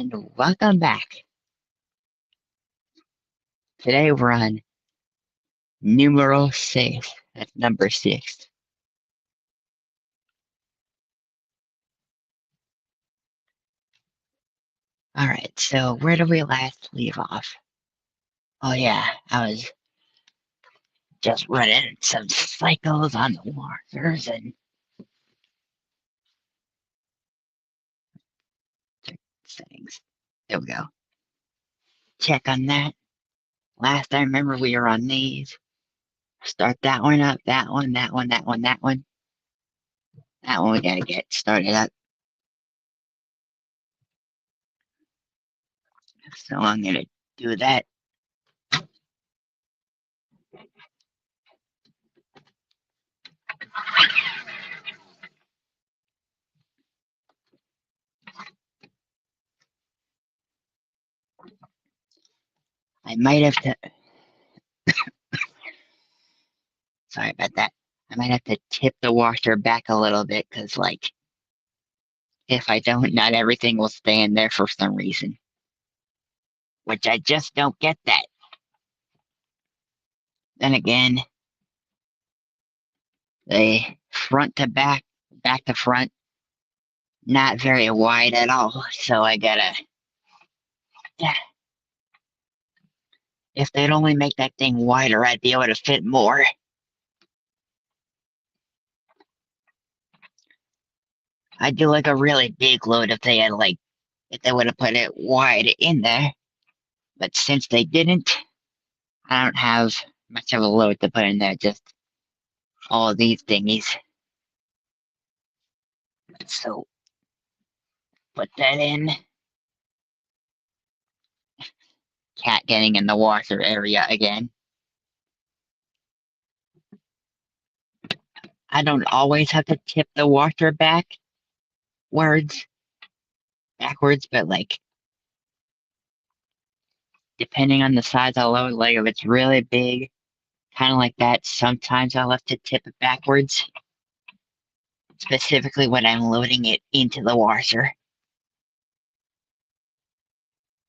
And welcome back. Today we're on numeral 6. That's number 6. Alright, so where did we last leave off? Oh yeah, I was just running some cycles on the waters and settings. There we go. Check on that. Last I remember we were on these. Start that one up, that one, that one, that one, that one. That one we gotta get started up. So I'm gonna do that. I might have to. Sorry about that. I might have to tip the washer back a little bit because, like, if I don't, not everything will stay in there for some reason. Which I just don't get that. Then again, the front to back, back to front, not very wide at all. So I gotta. If they'd only make that thing wider, I'd be able to fit more. I'd do like a really big load if they had if they would have put it wide in there. But since they didn't, I don't have much of a load to put in there, just all of these thingies. So put that in. Cat getting in the washer area again. I don't always have to tip the washer backwards, but depending on the size of the load, like if it's really big, kind of like that, sometimes I'll have to tip it backwards, specifically when I'm loading it into the washer.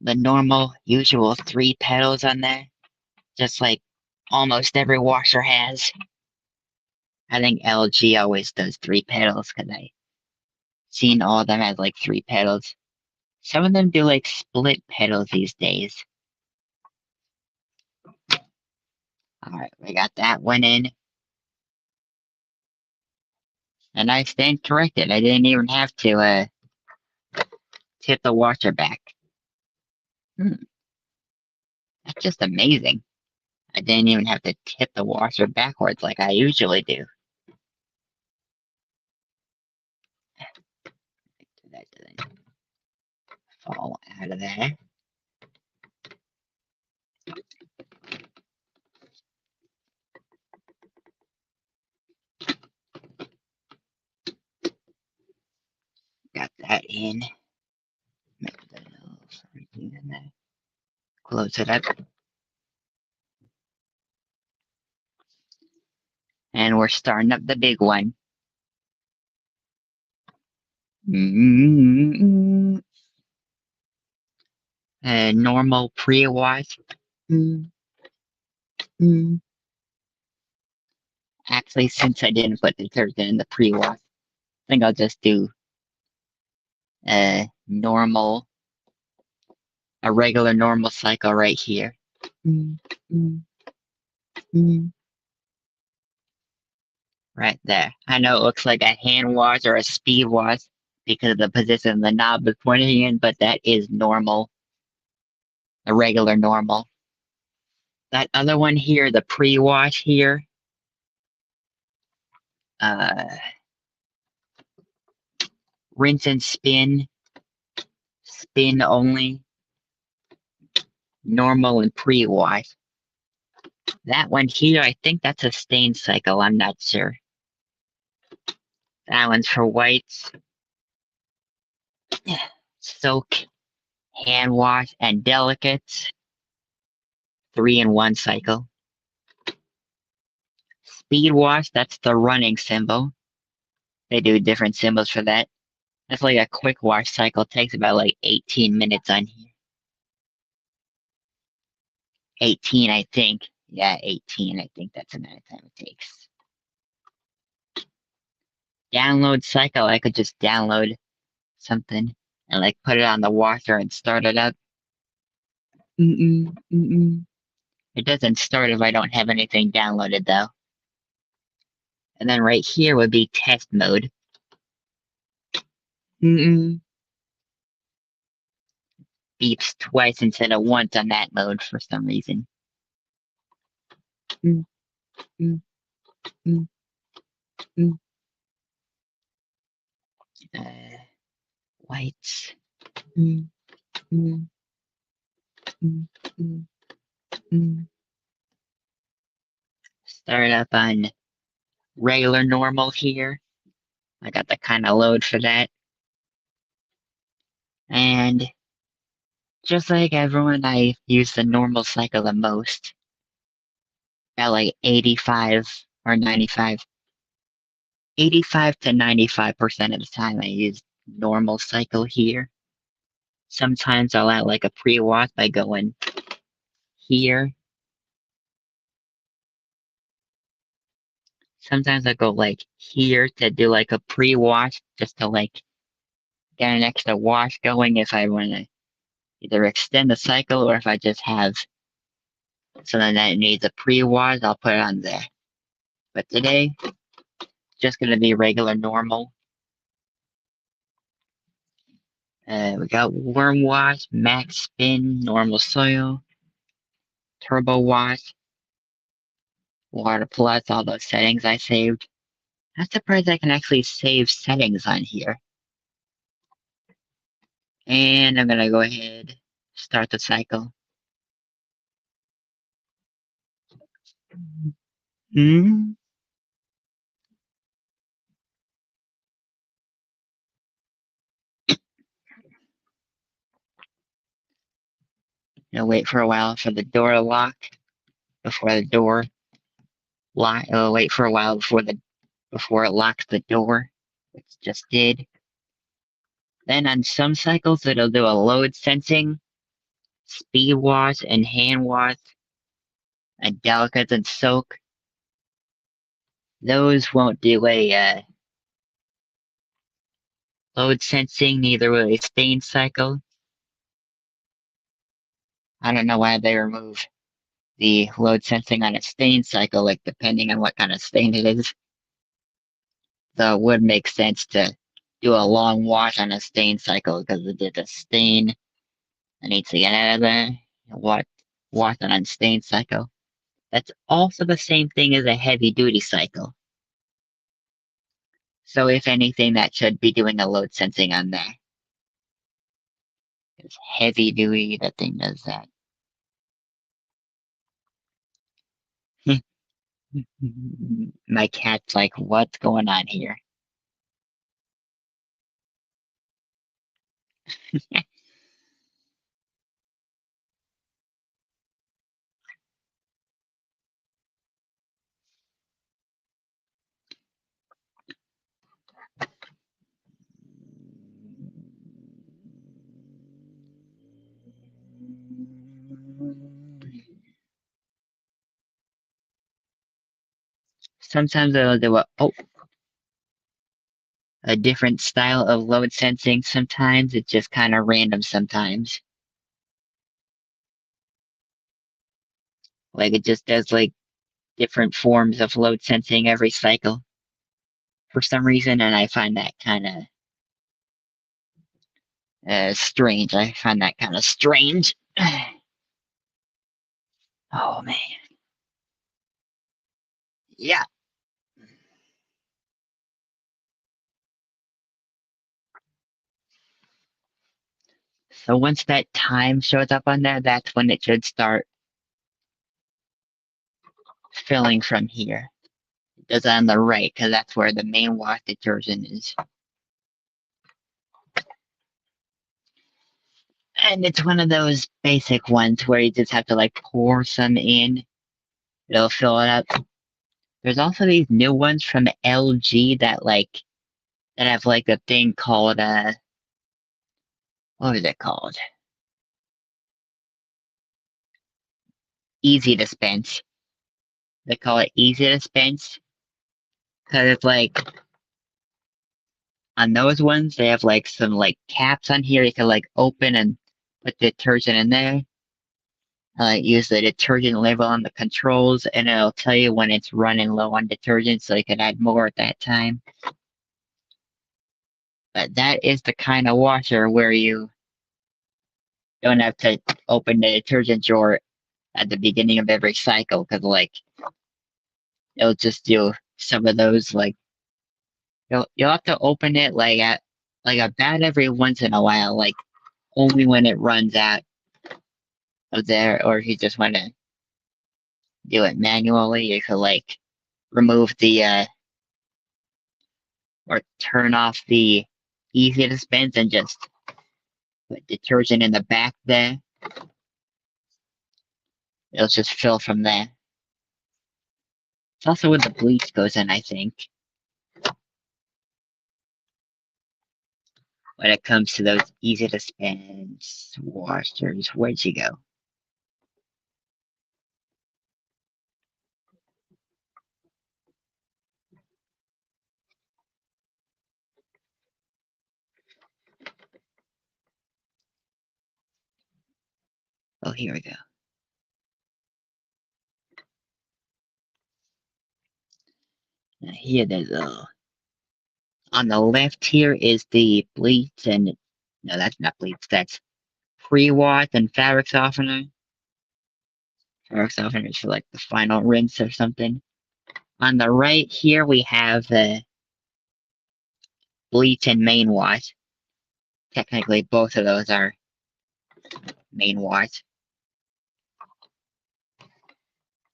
The normal, usual 3 pedals on there, just like almost every washer has. I think LG always does 3 pedals because I've seen all of them as 3 pedals. Some of them do split pedals these days. Alright, we got that one in. And I stand corrected. I didn't even have to tip the washer back. That's just amazing. I didn't even have to tip the washer backwards like I usually do. That doesn't fall out of there. Got that in. Close it up. And we're starting up the big one. Normal pre-wash. Actually, since I didn't put detergent in the pre-wash, I think I'll just do a regular normal cycle right here. Right there. I know it looks like a hand wash or a speed wash because of the position the knob is pointing in, but that is normal. A regular normal. That other one here, the pre-wash here, rinse and spin only, normal and pre-wash. That one here, I think that's a stain cycle, I'm not sure. That one's for whites. Soak, hand wash, and delicates. 3-in-1 cycle. Speed wash, that's the running symbol. They do different symbols for that. That's like a quick wash cycle. Takes about like 18 minutes on here. 18, I think. Yeah, 18. I think that's the amount of time it takes. Download cycle. I could just download something and like put it on the washer and start it up. It doesn't start if I don't have anything downloaded though. And then right here would be test mode. Beeps twice instead of once on that mode for some reason. Mm, mm, mm, mm. Whites. Mm, mm, mm, mm, mm. Start up on regular normal here. I got the kind of load for that. And just like everyone, I use the normal cycle the most. At like 85 or 95. 85 to 95% of the time I use normal cycle here. Sometimes I'll add like a pre-wash by going here. Sometimes I go like here to do like a pre-wash just to like get an extra wash going if I want to either extend the cycle or if I just have something that needs a pre-wash, I'll put it on there. But today, just gonna be regular normal. We got worm wash, max spin, normal soil, turbo wash, water plus, all those settings I saved. I'm surprised I can actually save settings on here. And I'm gonna go ahead, start the cycle. Hmm. Wait for a while for the door to lock before the door lock. Wait for a while before it locks the door, which just did. Then on some cycles it'll do a load sensing, speed wash, and hand wash, and delicates and soak. Those won't do a load sensing, neither will a stain cycle. I don't know why they remove the load sensing on a stain cycle, like depending on what kind of stain it is. So it would make sense to do a long wash on a stain cycle because it did a stain. It needs to get out of there. Wash it on stain cycle. That's also the same thing as a heavy duty cycle. So if anything, that should be doing a load sensing on there. It's heavy duty, that thing does that. My cat's like, what's going on here? Sometimes it'll do a different style of load sensing. Sometimes it's just kind of random sometimes. Like it just does like different forms of load sensing every cycle for some reason, and I find that kind of strange. I find that kind of strange. Oh man. Yeah. So once that time shows up on there, that's when it should start filling from here. It does it on the right, because that's where the main wash detergent is. And it's one of those basic ones where you just have to like pour some in. It'll fill it up. There's also these new ones from LG that like that have like a thing called what is it called? Easy dispense. They call it easy dispense because it's like on those ones they have like some like caps on here you can like open and put detergent in there. Use the detergent label on the controls and it'll tell you when it's running low on detergent so you can add more at that time. But that is the kind of washer where you don't have to open the detergent drawer at the beginning of every cycle because like it'll just do some of those like you'll have to open it like at like about every once in a while, like only when it runs out of there, or if you just want to do it manually, you could like remove the or turn off the easy dispense and just put detergent in the back there. It'll just fill from there. It's also where the bleach goes in, I think. When it comes to those easy dispense washers, where'd you go? Oh, here we go. Now here there's a on the left here is the bleach and no, that's not bleach. That's pre-wash and fabric softener. Fabric softener is for like the final rinse or something. On the right here we have the bleach and main wash. Technically, both of those are main wash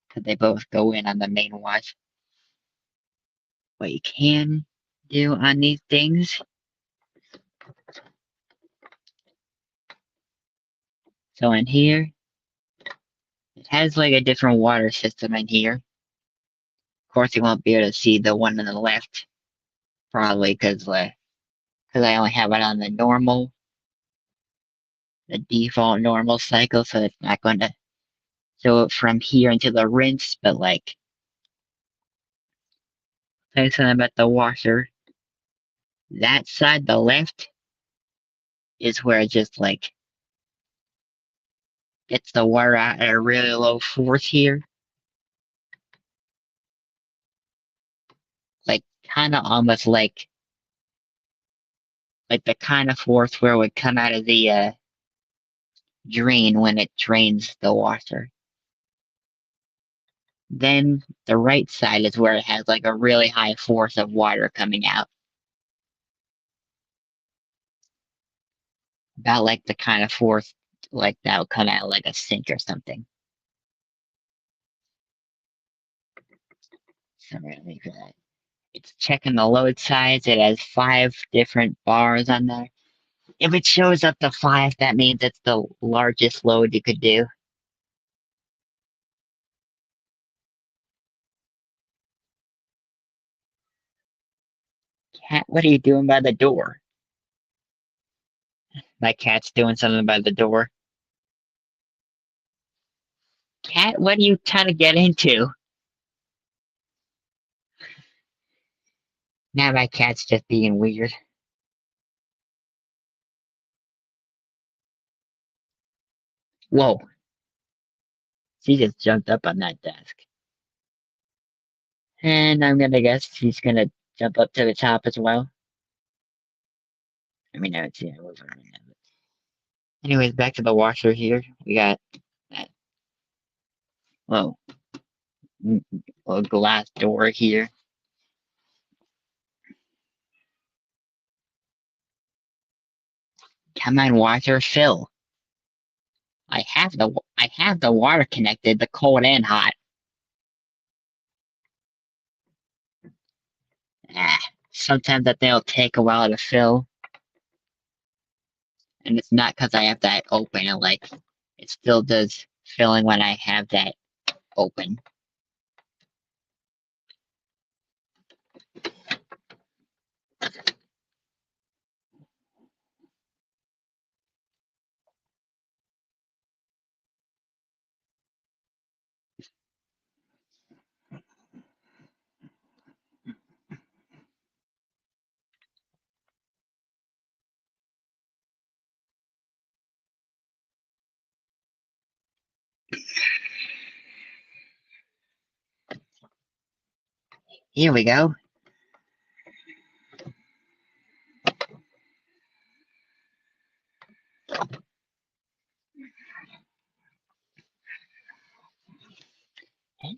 because they both go in on the main wash. What you can do on these things. So in here, it has like a different water system in here. Of course, you won't be able to see the one on the left, probably because I only have it on the default normal cycle, so it's not going to show it from here into the rinse. But like, say something about the washer. That side, the left, is where it just like gets the water out at a really low force here. Like kind of almost like the kind of force where it would come out of the drain when it drains the washer. Then the right side is where it has like a really high force of water coming out. About like the kind of force like that would come out like a sink or something. So we're gonna leave that. It's checking the load size. It has 5 different bars on there. If it shows up to 5, that means it's the largest load you could do. Cat, what are you doing by the door? My cat's doing something by the door. Cat, what are you trying to get into? Now my cat's just being weird. Whoa. She just jumped up on that desk. And I'm gonna guess she's gonna jump up to the top as well. I mean, I haven't seen her move around yet. Anyways, back to the washer here. We got that little, little glass door here. Come on, washer, fill. I have the water connected, the cold and hot. Ah, sometimes that they'll take a while to fill. And it's not because I have that open. It still does filling when I have that open. Here we go.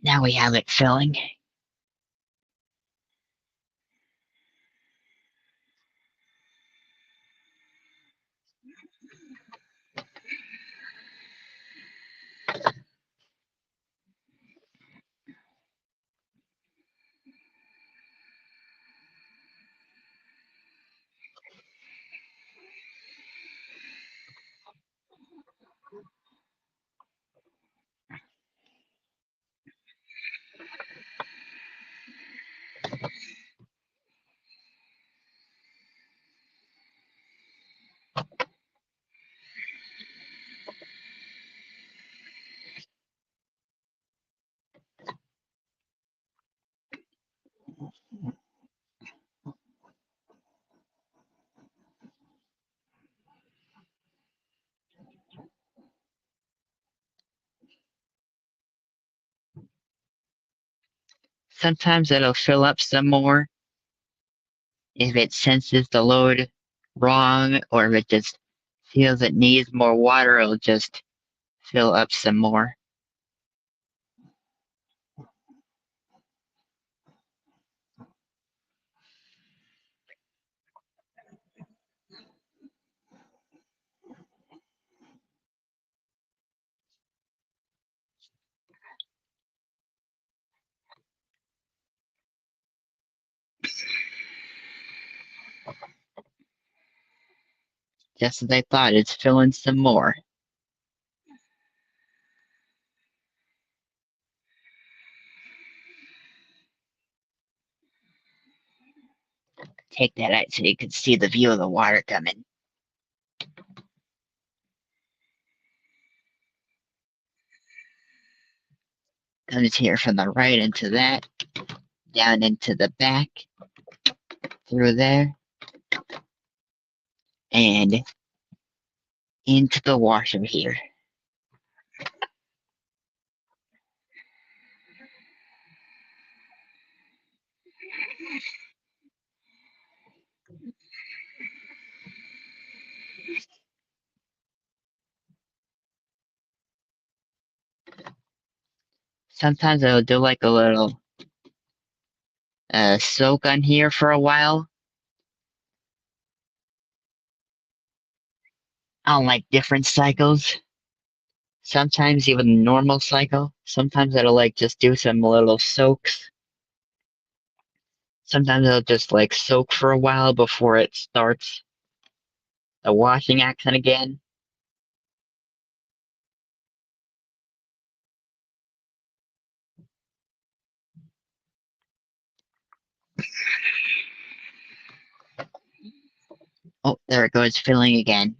Now we have it filling. Sometimes it'll fill up some more if it senses the load wrong, or if it just feels it needs more water, it'll just fill up some more. Just as I thought, it's filling some more. Take that out so you can see the view of the water coming. Comes here from the right into that, down into the back, through there, and into the washer here. Sometimes I'll do like a little soak on here for a while on like different cycles. Sometimes even normal cycle. Sometimes it'll like just do some little soaks. Sometimes it'll just like soak for a while before it starts the washing action again. Oh, there it goes, filling again.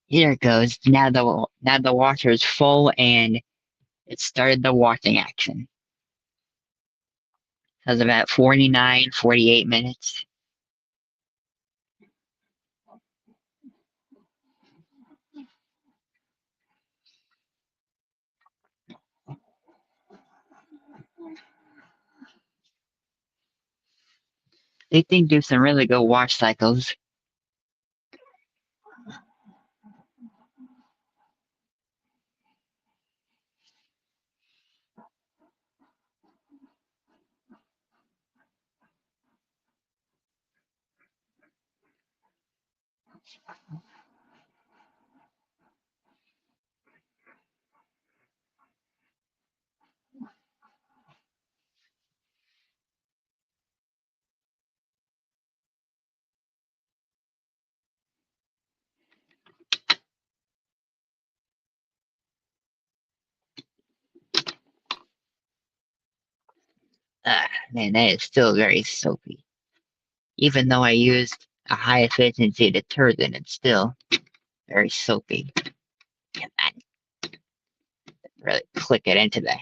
Here it goes. Now the washer is full and it started the washing action. That's about 49, 48 minutes. They think do some really good wash cycles. Man, that is still very soapy. Even though I used a high efficiency detergent, it's still very soapy. Come on, really click it into the.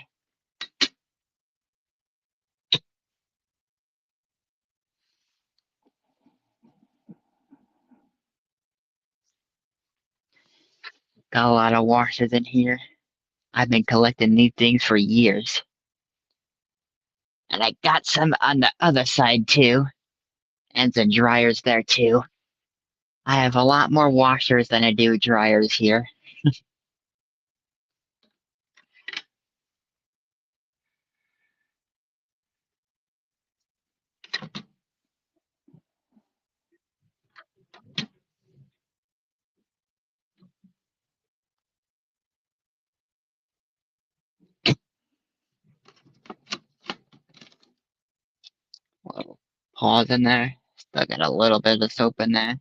Got a lot of washers in here. I've been collecting these things for years. And I got some on the other side too. And some dryers there too. I have a lot more washers than I do dryers here. A little pause in there. Still got a little bit of soap in there.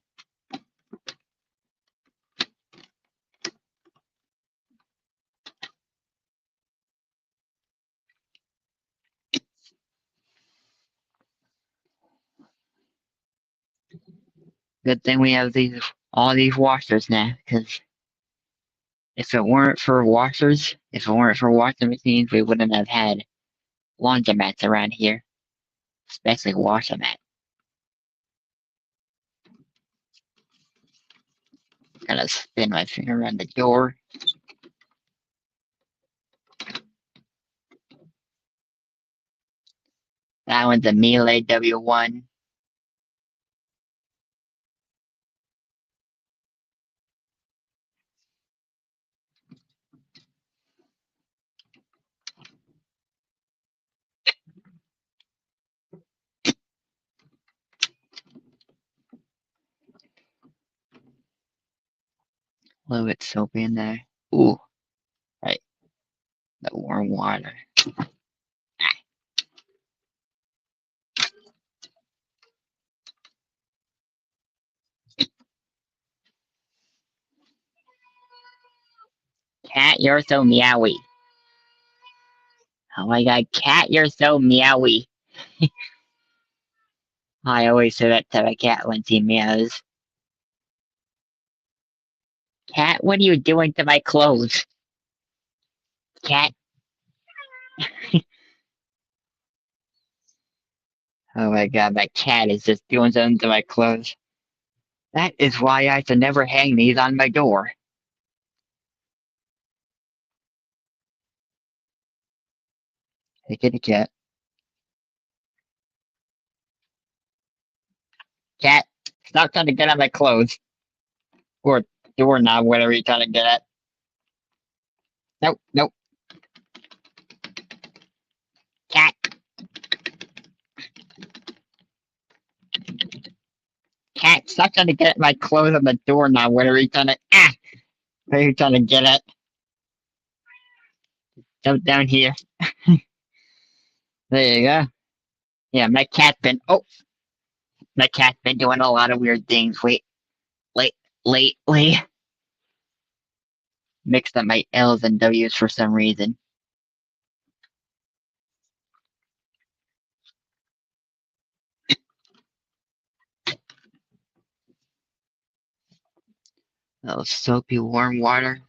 Good thing we have all these washers now, because if it weren't for washers, if it weren't for washing machines, we wouldn't have had laundromats around here, especially washomat. Gotta spin my finger around the door. That one's a Miele W1. A little bit soapy in there. Ooh, right, the warm water. Cat, you're so meowy. Oh my god, cat, you're so meowy. I always say that to my cat when she meows. Cat, what are you doing to my clothes? Cat. Oh my god, my cat is just doing something to my clothes. That is why I should never hang these on my door. Hey, kitty cat. Cat, stop trying to get on my clothes. Or doorknob, whatever you're trying to get at. Nope, nope. Cat, cat, stop trying to get at my clothes on the doorknob, whatever you're trying to. Ah! What are you trying to get at? Jump down here. There you go. Yeah, my cat's been. Oh, my cat's been doing a lot of weird things. Late, lately. Mixed up my L's and W's for some reason. Oh, soapy warm water.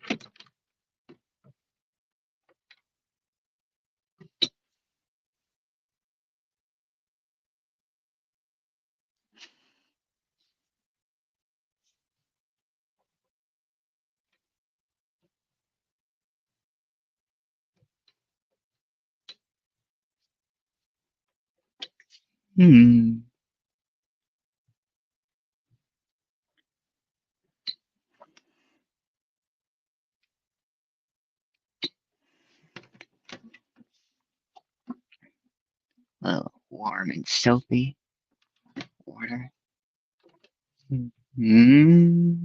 Hmm. Oh, warm and soapy water. Hmm.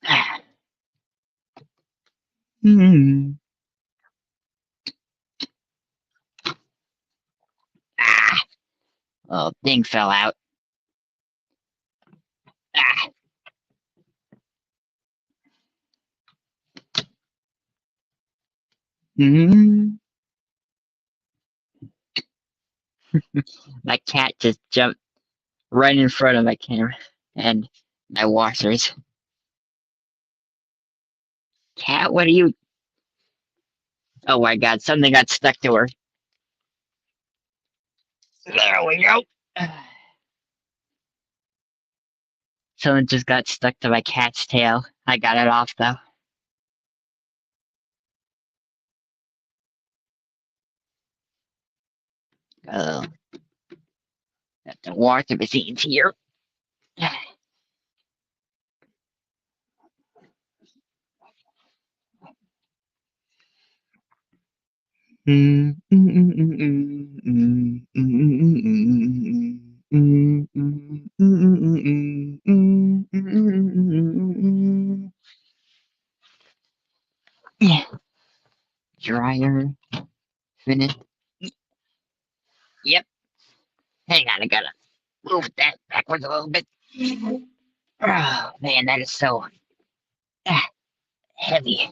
Ah. Hmm. Ah. Oh, thing fell out. Ah. Hmm. My cat just jumped right in front of my camera and my washers. Cat, what are you? Oh my god, something got stuck to her. There we go. Someone just got stuck to my cat's tail. I got it off though. Oh, got the water machines here. Yeah, dryer finished. Yep. Hang on, I gotta move that backwards a little bit. Oh man, that is so heavy.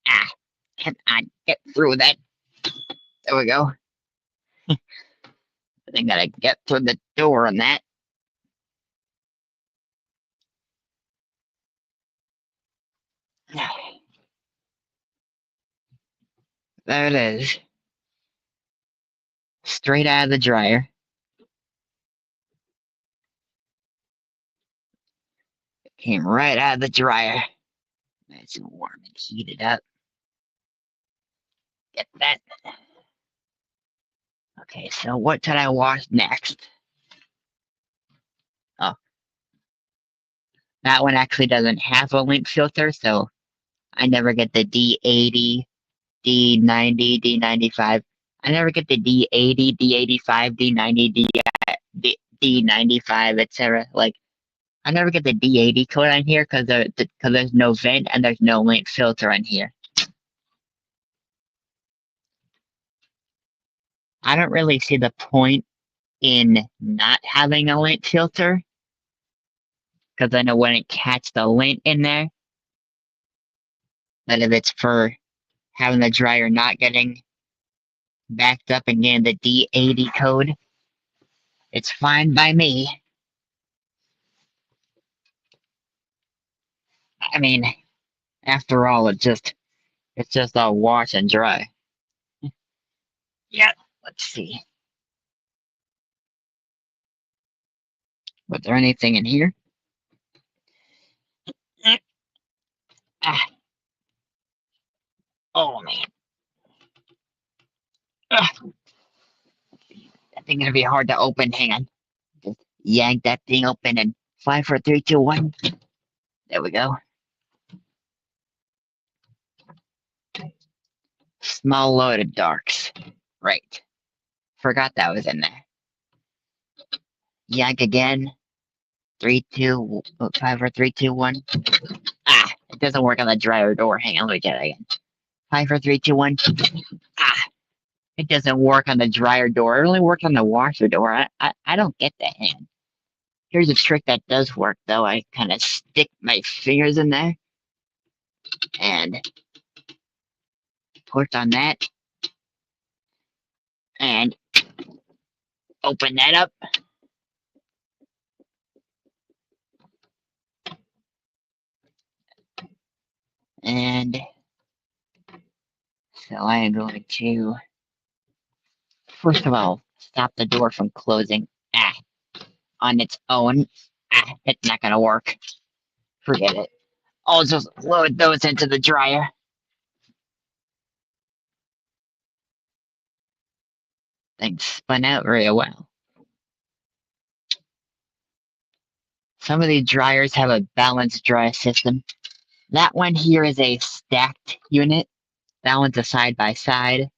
Ah, can I get through that? There we go. I think I gotta get through the door on that. There it is. Straight out of the dryer. Came right out of the dryer. Nice and warm and heated up. Get that. Okay, so what should I wash next? Oh, that one actually doesn't have a lint filter, so I never get the D80, D90, D95. I never get the D80, D85, D90, D95, etc. Like, I never get the D80 code on here because there's no vent and there's no lint filter on here. I don't really see the point in not having a lint filter because I know when it catch the lint in there, that if it's for having the dryer not getting backed up and getting the D80 code, it's fine by me. I mean, after all, it's just a wash and dry. Yeah, let's see. Was there anything in here? Ah, oh man. Ugh, that thing gonna be hard to open. Hang on. Just yank that thing open and 5, 4, 3, 2, 1. There we go. Small load of darks. Right. Forgot that was in there. Yank again. 5, 4, 3, 2, 1. Ah, it doesn't work on the dryer door. Hang on, let me get it again. 5, 4, 3, 2, 1. Ah, it doesn't work on the dryer door. It only works on the washer door. I don't get that. Hang on. Here's a trick that does work though. I kind of stick my fingers in there and push on that and open that up. And so I am going to, first of all, stop the door from closing on its own. It's not going to work. Forget it. I'll just load those into the dryer. Things spun out very well. Some of these dryers have a balanced dry system. That one here is a stacked unit. That one's a side by side.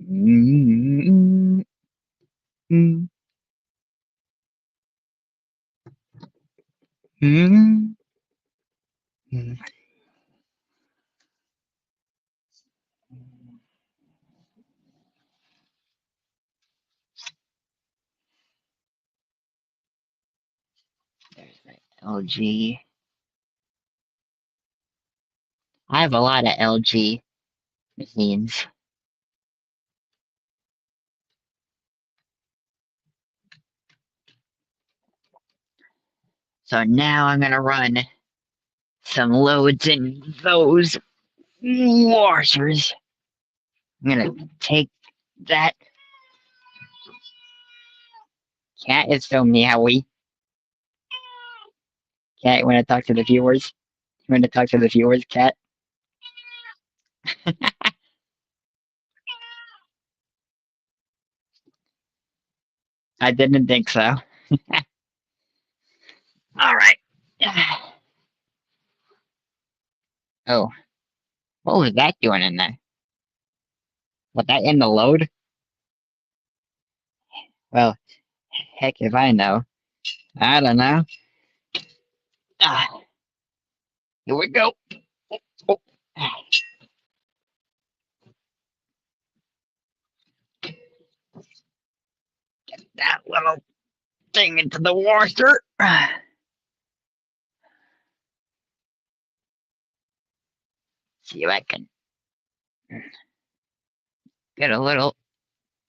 Mm-hmm. Mm-hmm. There's my LG. I have a lot of LG machines. So now I'm gonna run some loads in those washers. I'm gonna take that. Cat is so meowy. Cat, you wanna talk to the viewers? You wanna talk to the viewers, Cat? I didn't think so. Alright. Oh, what was that doing in there? Was that in the load? Well, heck if I know. I don't know. Ah, here we go. Oh, that little thing into the washer. See if I can get a little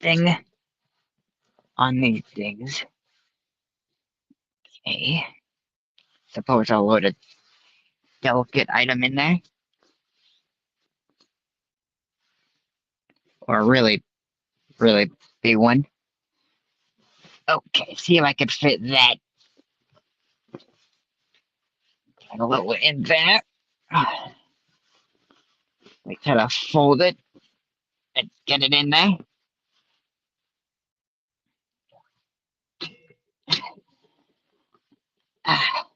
thing on these things. Okay. Suppose I'll load a delicate item in there. Or a really, really big one. Okay, see if I can fit that. Get a little in there. We gotta fold it and get it in there. Ah,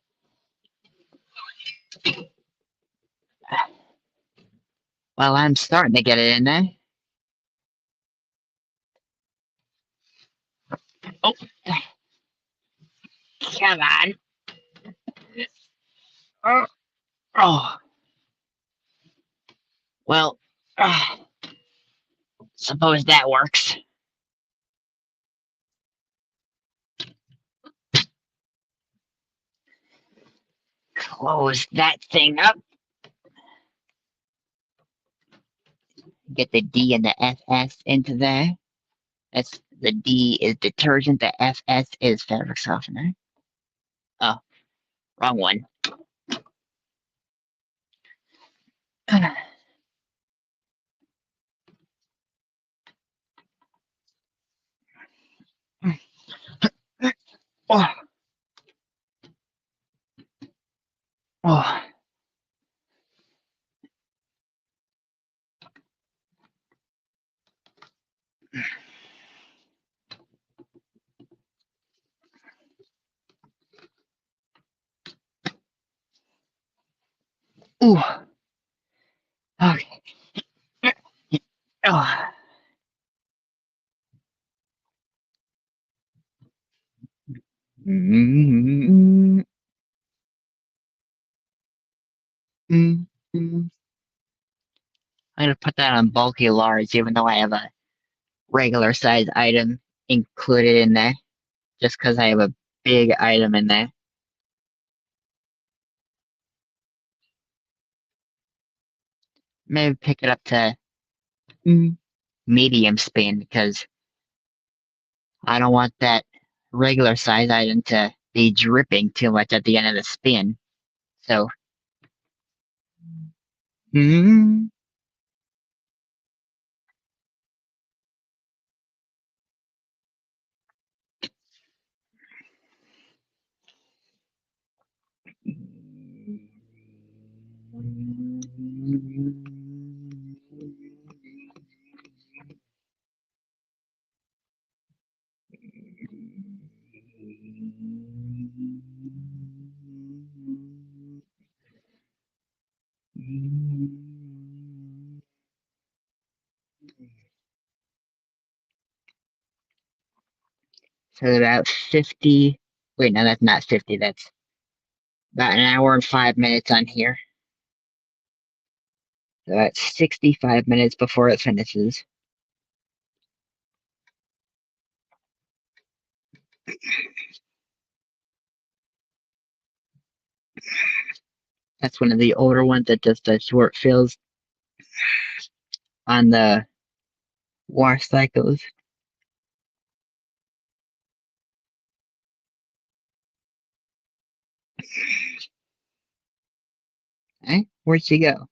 well, I'm starting to get it in there. Oh, come on. Oh, oh. Well, suppose that works. Close that thing up. Get the D and the FS into there. That's the D is detergent, the FS is fabric softener. Oh, wrong one. Oh, oh. Ooh. Okay. Oh. Mm, mm, mm. I'm gonna put that on bulky large, even though I have a regular size item included in there, just because I have a big item in there. Maybe pick it up to mm, medium spin because I don't want that regular size item to be dripping too much at the end of the spin. So, mm, so about 50. Wait, no, that's not 50. That's about an hour and 5 minutes on here. So that's 65 minutes before it finishes. That's one of the older ones that does the short fills on the wash cycles. Hey, where'd she go?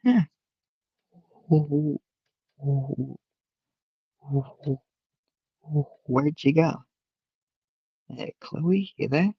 Huh. Where'd she go? Hey, Chloe, you there?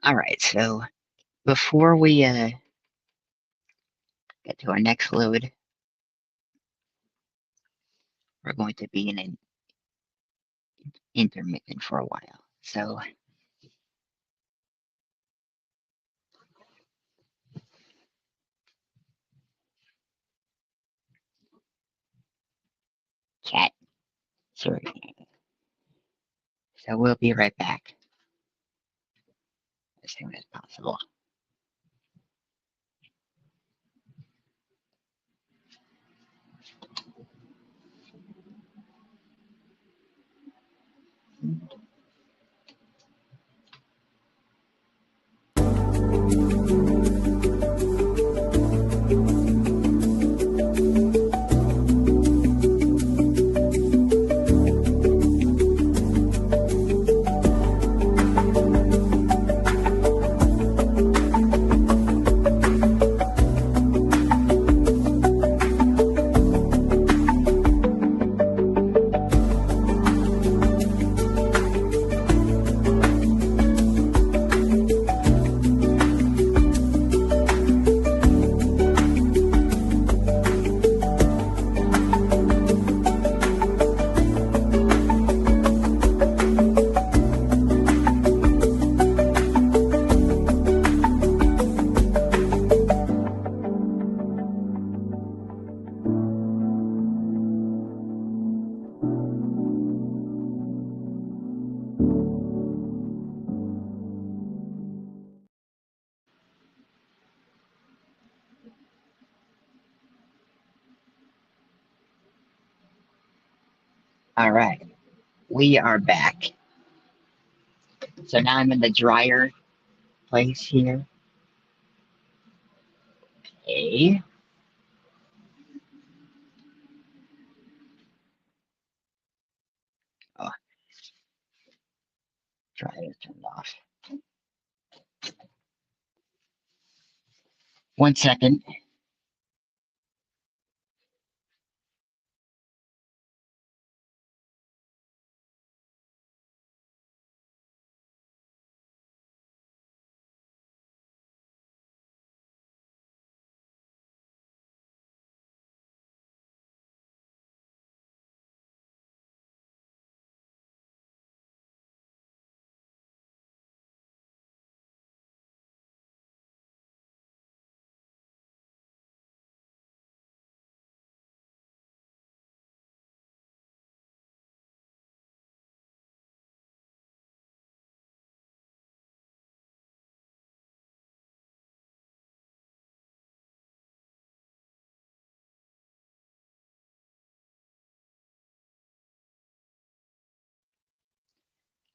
All right, so before we get to our next load, we're going to be in an intermittent for a while. So cat, sorry. So we'll be right back as soon as possible. All right, we are back. So now I'm in the dryer place here. Okay. Oh, dryer turned off. 1 second.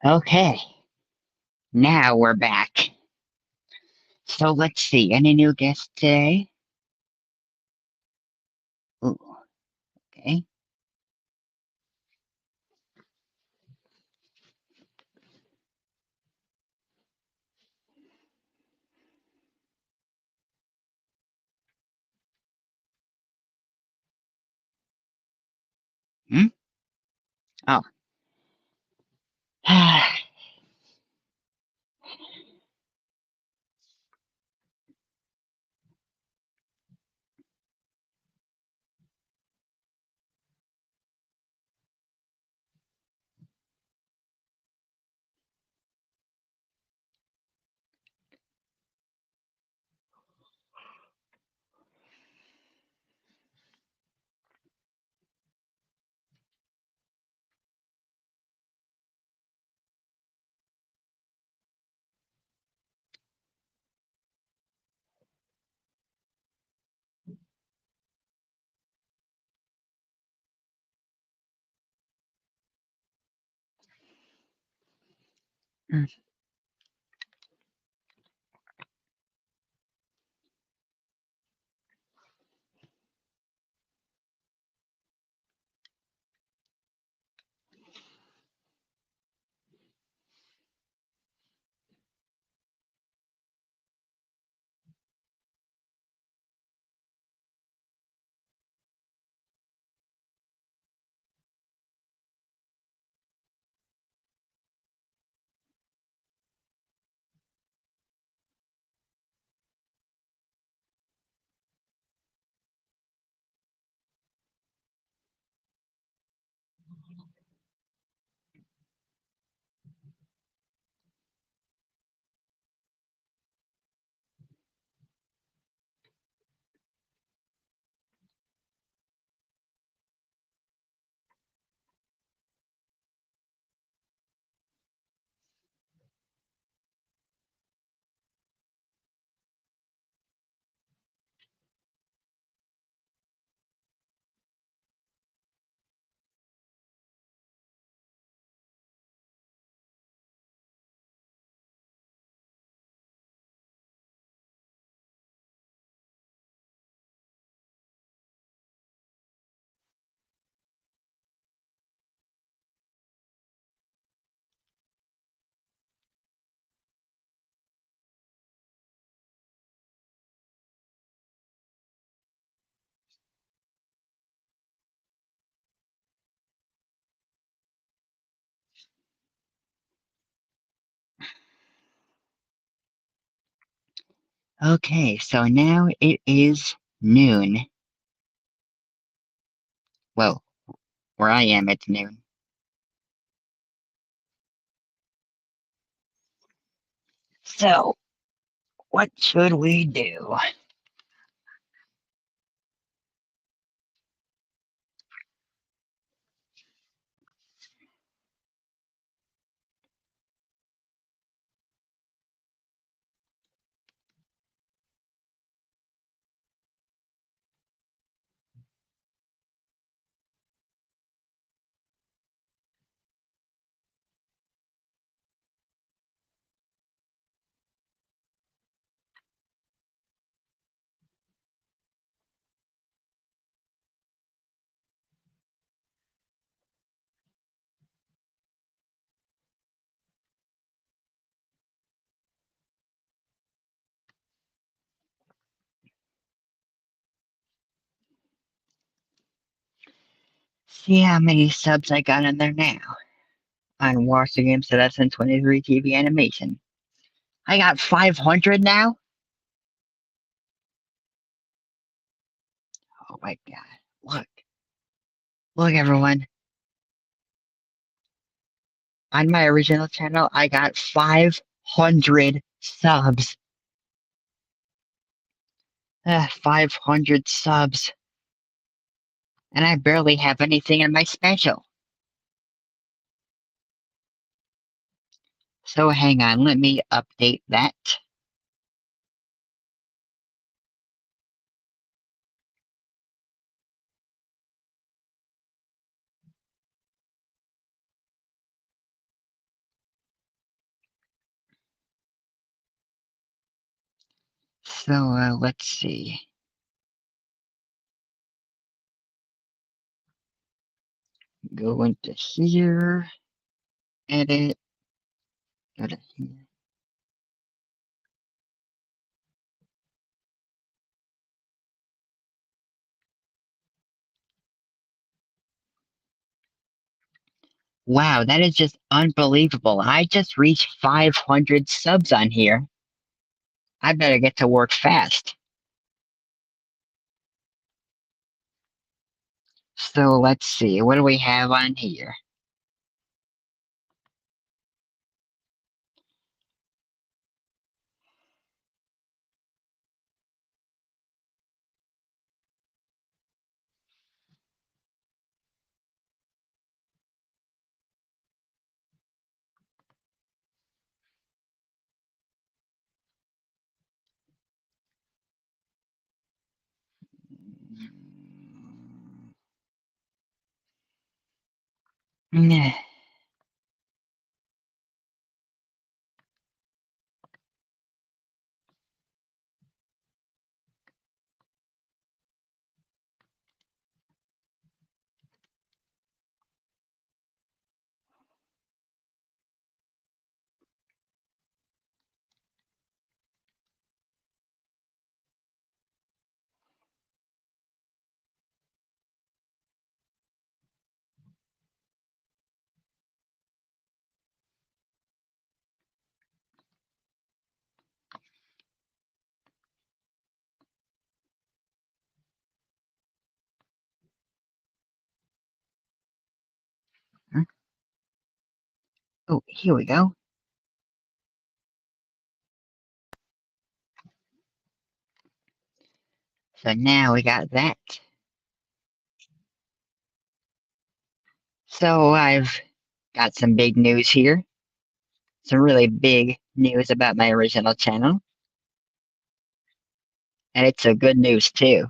Okay, now we're back. So let's see. Any new guests today? Ooh, okay. Hmm? Oh. Mm. Okay, so now it is noon. Well, where I am, it's noon. So, what should we do? See how many subs I got in there now. On Watch the Game Citizen 23 TV animation. I got 500 now? Oh my god. Look. Look, everyone. On my original channel, I got 500 subs. 500 subs. And I barely have anything in my special. So hang on, let me update that. So let's see. Go into here, edit, go to here. Wow, that is just unbelievable. I just reached 500 subs on here. I better get to work fast. So let's see, what do we have on here? Nah. Oh, here we go. So now we got that. So I've got some big news here. Some really big news about my original channel. And it's a good news too.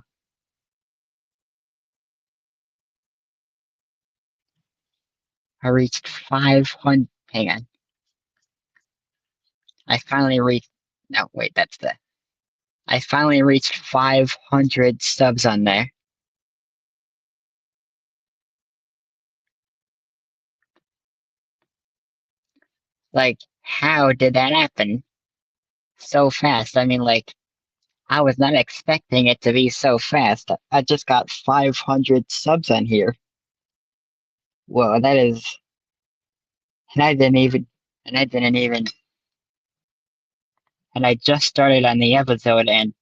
I reached 500. Hang on. I finally reached. No, wait, that's the. I finally reached 500 subs on there. Like, how did that happen so fast? I mean, like, I was not expecting it to be so fast. I just got 500 subs on here. Whoa, that is. And I didn't even. And I didn't even. and I just started on the episode, and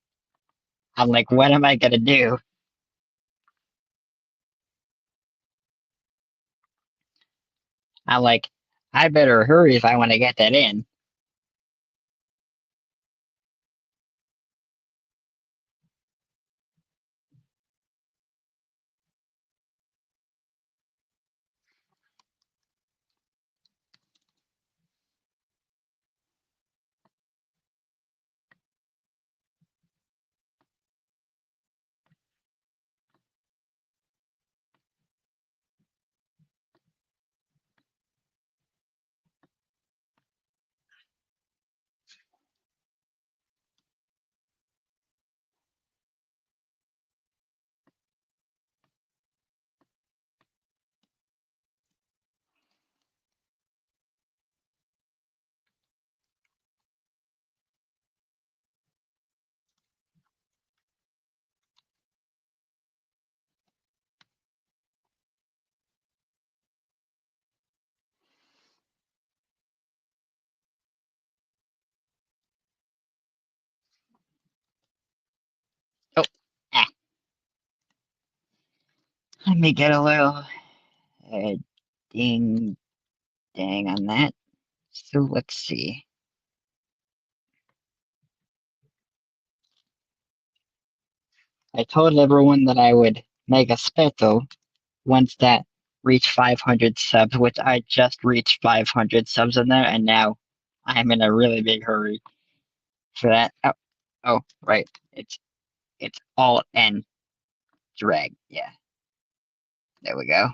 I'm like, what am I gonna do? I'm like, I better hurry if I want to get that in. Oh, ah, let me get a little uh, ding dang on that. So let's see. I told everyone that I would make a special once that reached 500 subs, which I just reached 500 subs on there, and now I'm in a really big hurry for that. Oh, oh, right. It's Alt N drag. Yeah, there we go.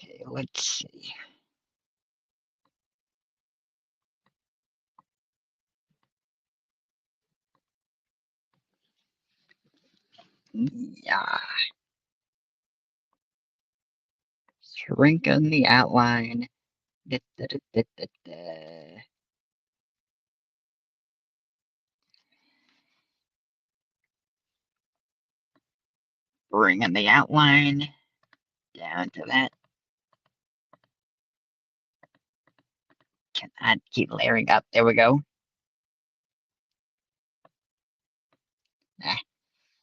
Okay, let's see. Yeah, shrink on the outline. Da, da, da, da, da, da. Bring in the outline down to that. Can I keep layering up? There we go. Ah,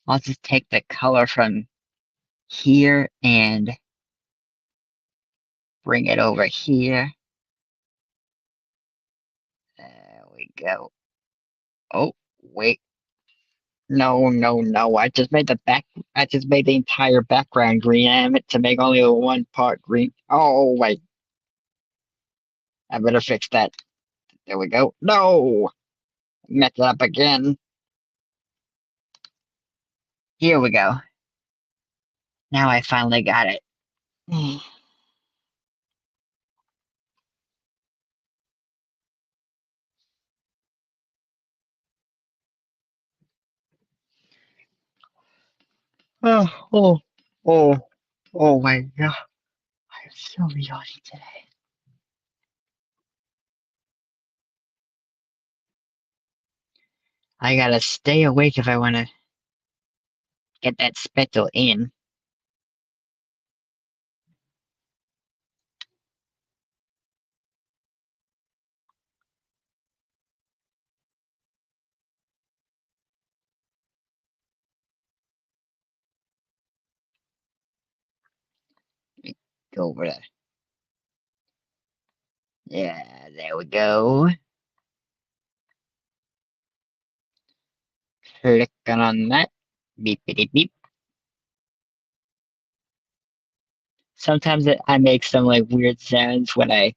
I'll just take the color from here and bring it over here. There we go. Oh, wait. No, no, no. I just made the entire background green. I meant to make only the one part green. Oh, wait. I better fix that. There we go. No! Messed it up again. Here we go. Now I finally got it. Oh, oh, oh, oh my God. I'm so yawny today. I gotta stay awake if I want to get that spectral in. Go over there. Yeah, there we go. Clicking on that. Beep, beep, beep. Sometimes I make some like weird sounds when I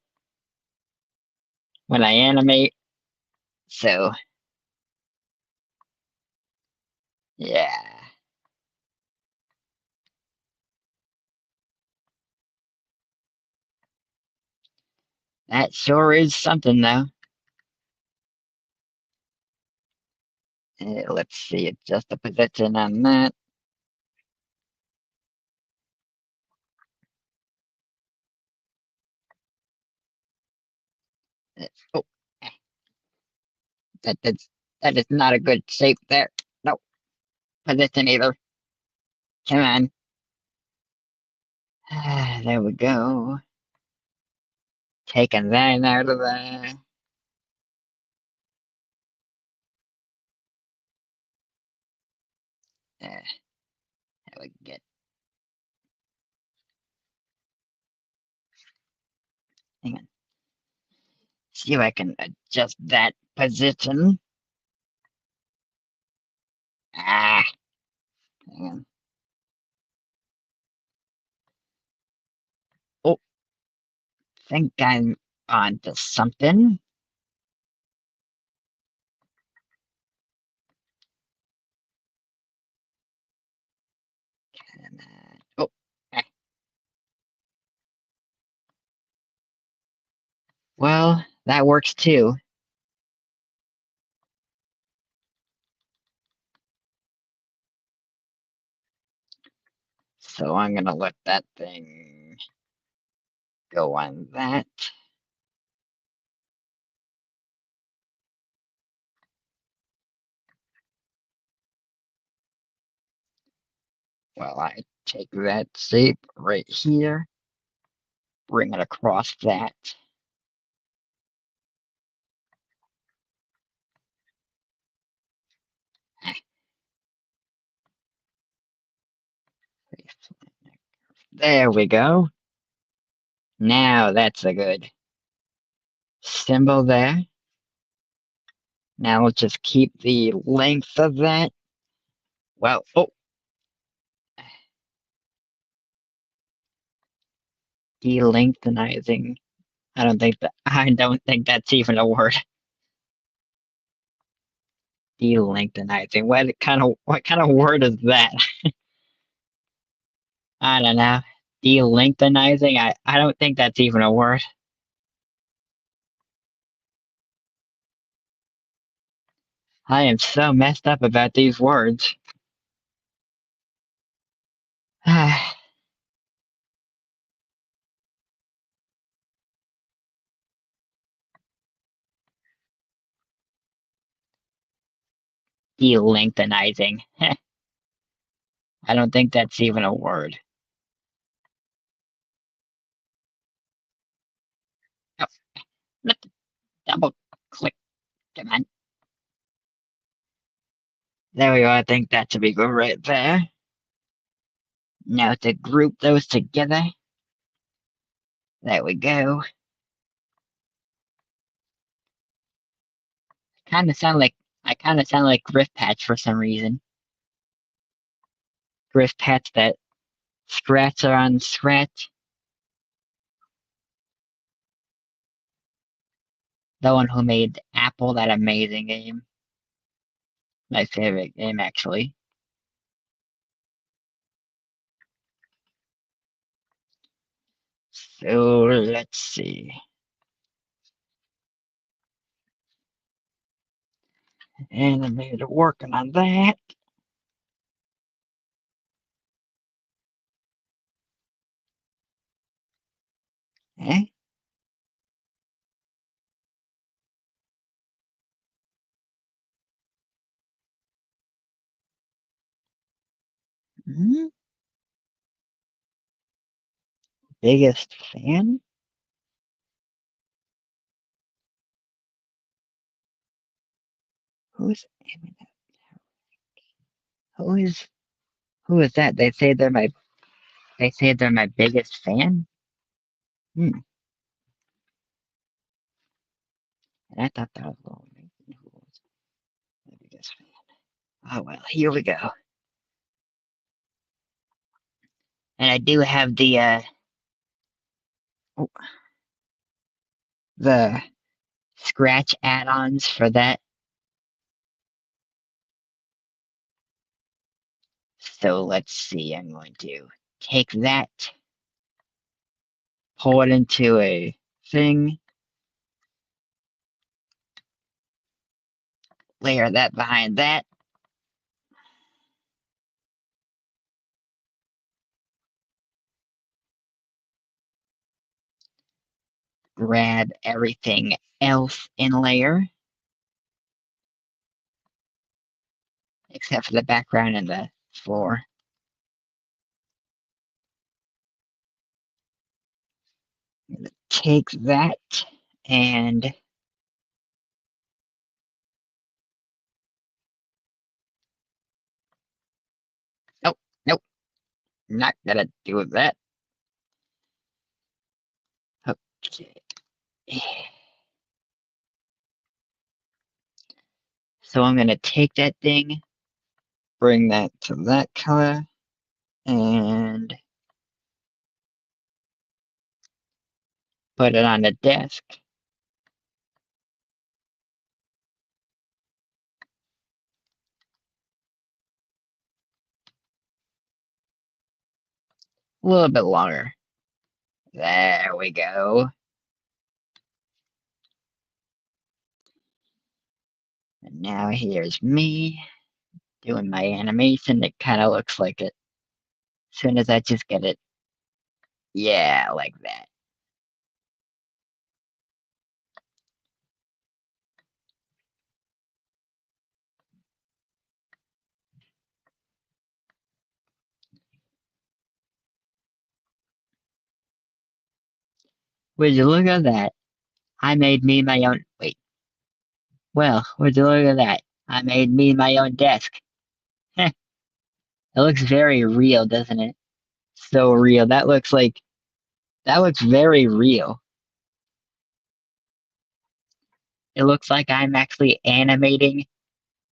animate. So Yeah. That sure is something, though. Let's see, adjust the position on that. Oh, eh, that is that is not a good shape there. No position either. Come on. There we go. Taking that out of there. There we get. Hang on. See if I can adjust that position. Ah, hang on. Oh, think I'm onto something. Oh, eh, well, that works too. So I'm gonna let that thing go on that. Well, I take that shape right here, bring it across that. There we go. Now that's a good symbol there. Now let's just keep the length of that. Well, oh, de-lengthenizing. I don't think that's even a word. De-lengthenizing. What kind of word is that? I don't know. De-lengthenizing. I don't think that's even a word. I am so messed up about these words. De-lengthenizing. I don't think that's even a word. Oh, let's double click. Come on. There we go. I think that should be good right there. Now to group those together. There we go. Kind of sound like I kind of sound like Griff Patch for some reason. Griff Patch, that scratcher on scratch. The one who made Apple that amazing game. My favorite game, actually. So let's see. Animator working on that. Eh? Hmm? Biggest fan? Who's who is who is that? They say they're my biggest fan? Hmm. And I thought that was Lil Who was my biggest fan. Oh well, here we go. And I do have oh, the scratch add-ons for that. So let's see, I'm going to take that, pull it into a thing, layer that behind that, grab everything else in layer, except for the background and the floor. Take that and oh, nope, not gonna do that. Okay. So I'm gonna take that thing, bring that to that color, and put it on the desk. A little bit longer. There we go. And now here's me doing my animation. It kind of looks like it. As soon as I just get it, yeah, like that. Would you look at that? I made me my own. Wait. Well, would you look at that? I made me my own desk. It looks very real, doesn't it? So real. That looks very real. It looks like I'm actually animating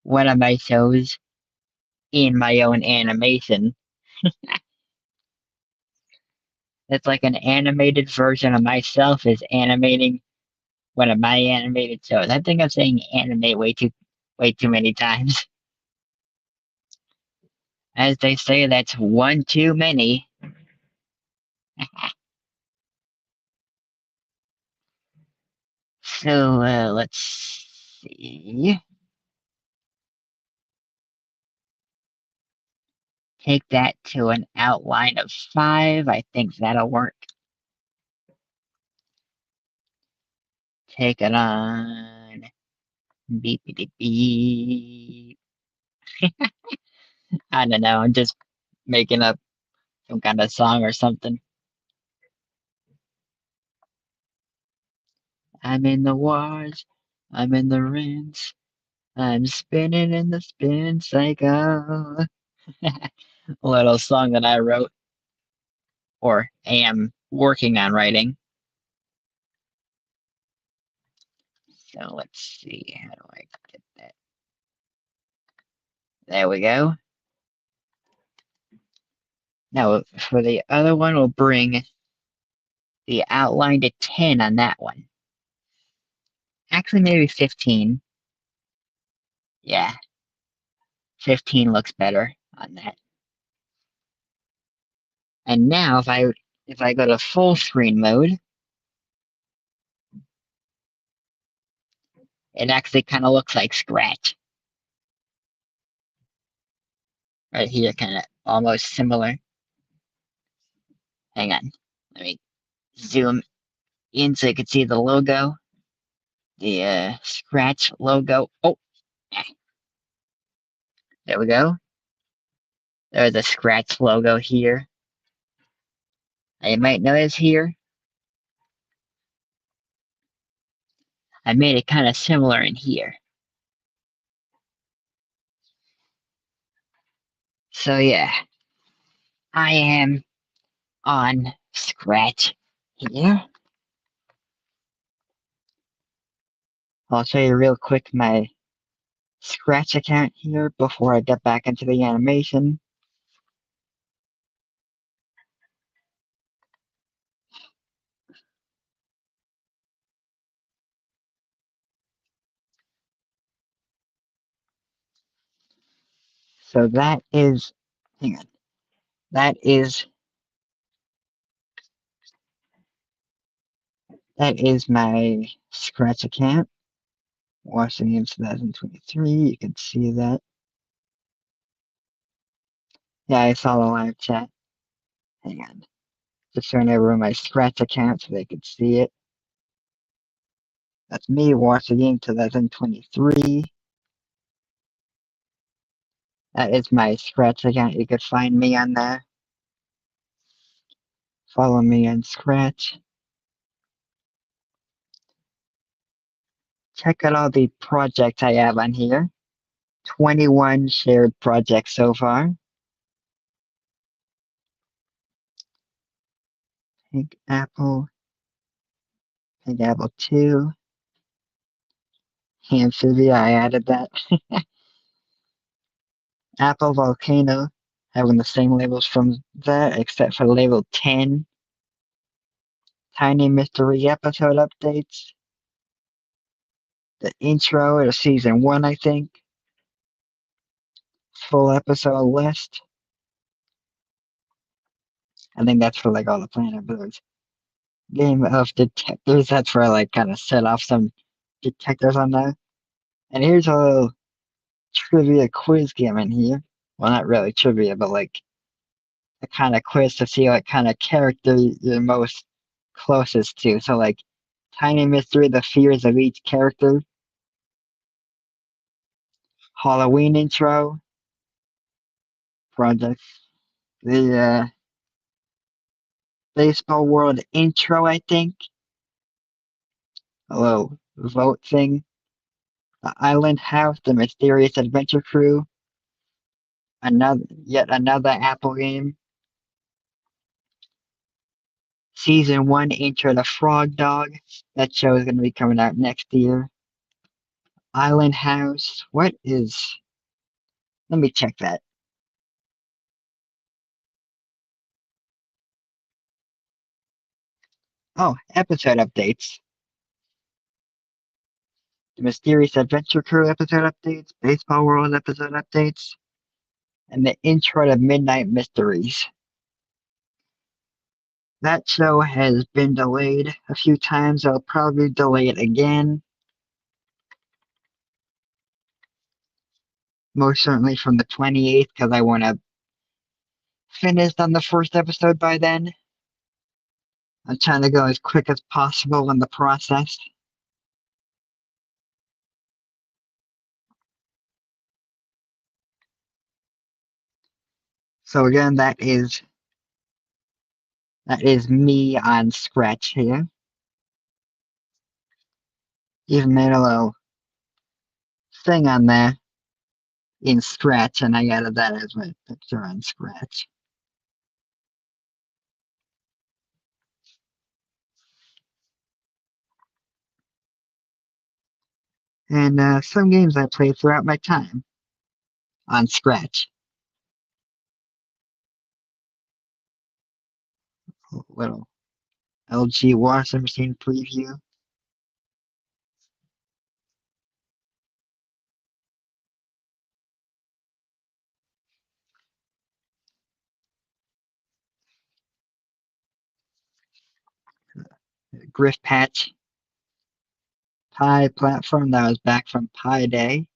one of my shows in my own animation. It's like an animated version of myself is animating one of my animated shows. I think I'm saying animate way too many times. As they say, that's one too many. So let's see. Take that to an outline of 5. I think that'll work. Take it on. Beep, beep, beep, beep. I don't know. I'm just making up some kind of song or something. I'm in the wash. I'm in the rinse. I'm spinning in the spin cycle. A little song that I wrote or am working on writing. So let's see. How do I get that? There we go. Now for the other one, we'll bring the outline to 10 on that one. Actually, maybe 15. Yeah, 15 looks better on that. And now if I go to full screen mode, it actually kind of looks like Scratch. Right here, kind of almost similar. Hang on. Let me zoom in so you can see the logo. The Scratch logo. Oh, there we go. There's a Scratch logo here. You might notice here, I made it kind of similar in here. So yeah, I am on Scratch here. I'll show you real quick my Scratch account here before I get back into the animation. So that is Hang on. That is my Scratch account. Watching Games 2023. You can see that. Yeah, I saw the live chat. Hang on. Just showing everyone my Scratch account so they could see it. That's me watching Game 2023. That is my Scratch account. You could find me on there. Follow me on Scratch. Check out all the projects I have on here. 21 shared projects so far. Pink Apple 2. Amphibia, I added that. Apple Volcano, having the same labels from that, except for label 10. Tiny Mystery episode updates. The intro to season 1, I think. Full episode list. I think that's for like all the Planet Birds. Game of Detectors, that's where I like kind of set off some detectors on there. And here's a little trivia quiz game in here. Well, not really trivia, but like a kind of quiz to see what kind of character you're most closest to. So like Tiny Mystery, the fears of each character. Halloween intro. Project. The Baseball World intro, I think. A little vote thing. The Island House, the Mysterious Adventure Crew. Yet another Apple game. Season 1 intro to Frog Dog. That show is going to be coming out next year. Island House. What is... Let me check that. Oh, episode updates. The Mysterious Adventure Crew episode updates. Baseball World episode updates. And the intro to Midnight Mysteries. That show has been delayed a few times. I'll probably delay it again. Most certainly from the 28th, because I want to finish on the first episode by then. I'm trying to go as quick as possible in the process. So again, that is me on Scratch here. Even made a little thing on there in Scratch, and I added that as my picture on Scratch. And some games I played throughout my time on Scratch. A little LG washing machine preview. Griff Patch Pi platform that was back from Pi Day.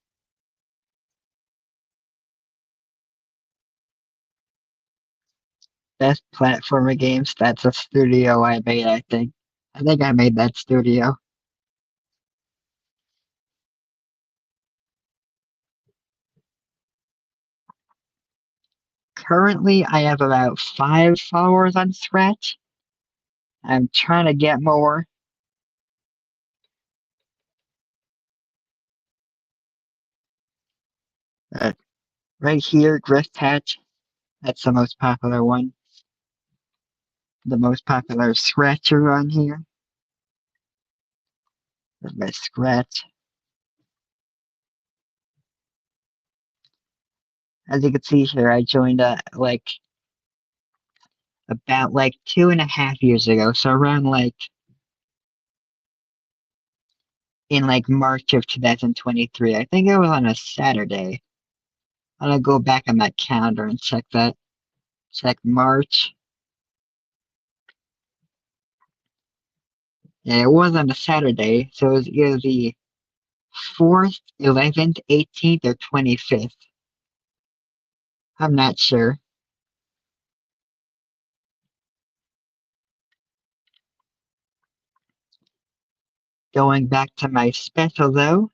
Best platformer games. That's a studio I made, I think. I think I made that studio. Currently, I have about 5 followers on Scratch. I'm trying to get more. Right here, Griff Patch. That's the most popular one. The most popular scratcher on here. There's my Scratch. As you can see here, I joined about 2.5 years ago. So around in March of 2023. I think it was on a Saturday. I'm gonna go back on that calendar and check that. Check March. And it was on a Saturday, so it was either the 4th, 11th, 18th, or 25th. I'm not sure. Going back to my special though,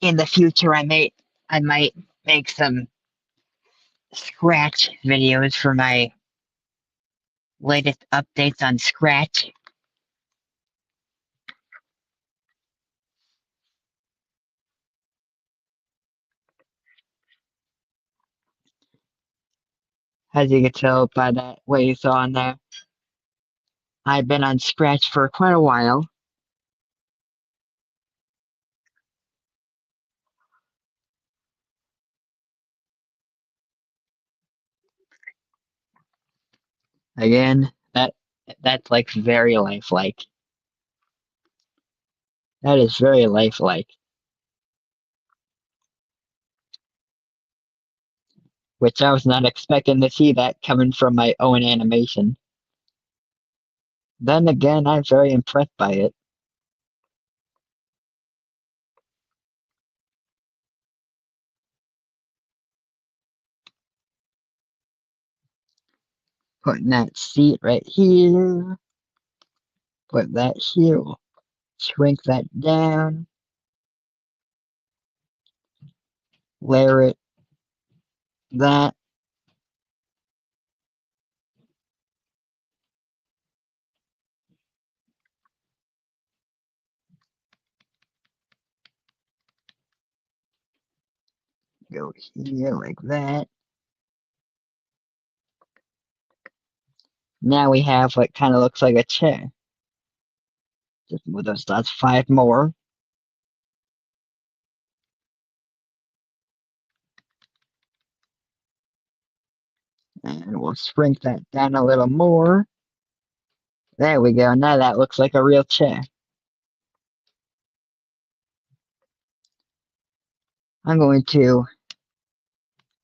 in the future I might make some Scratch videos for my latest updates on Scratch. As you can tell by that what you saw on there, I've been on Scratch for quite a while. Again, that's like very lifelike. That is very lifelike, which I was not expecting to see that coming from my own animation. Then again, I'm very impressed by it. Putting that seat right here. Put that here. We'll shrink that down. Layer it. That. Go here like that. Now we have what kind of looks like a chair. Just move those dots 5 more. And we'll shrink that down a little more. There we go. Now that looks like a real chair. I'm going to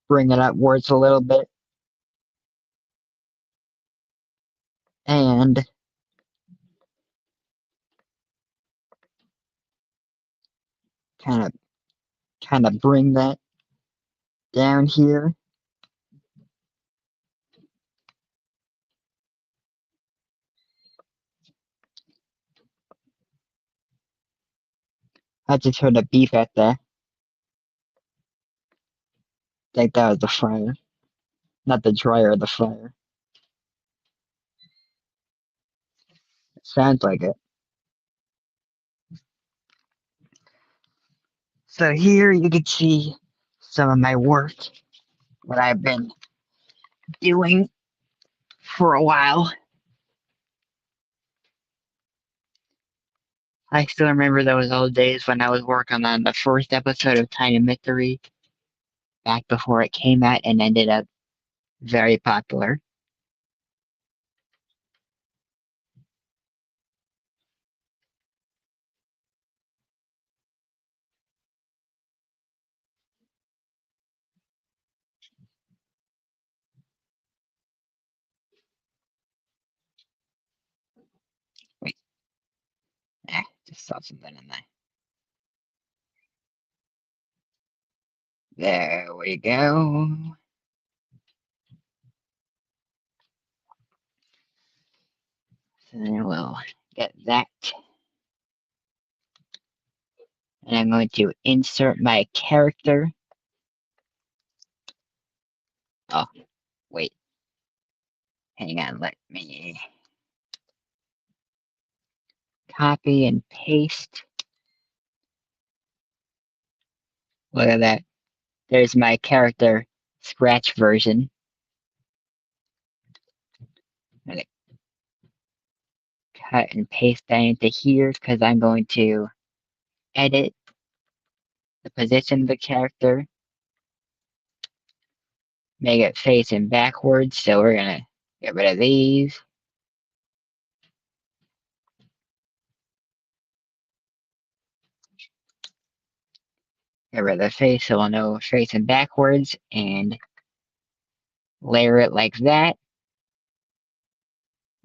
bring it upwards a little bit. And kind of bring that down here. I just heard a beep at there. I think that was the fryer. Not the dryer, the fryer. It sounds like it. So here you can see some of my work, what I've been doing for a while. I still remember those old days when I was working on the first episode of Tiny Mystery back before it came out and ended up very popular. Wait, just saw something in there. There we go. So then we'll get that. And I'm going to insert my character. Oh, wait. Hang on, let me copy and paste. Look at that. There's my character Scratch version. I'm gonna cut and paste that into here because I'm going to edit the position of the character, make it facing backwards. So we're gonna get rid of these. Get rid of the face so we'll know facing backwards and layer it like that.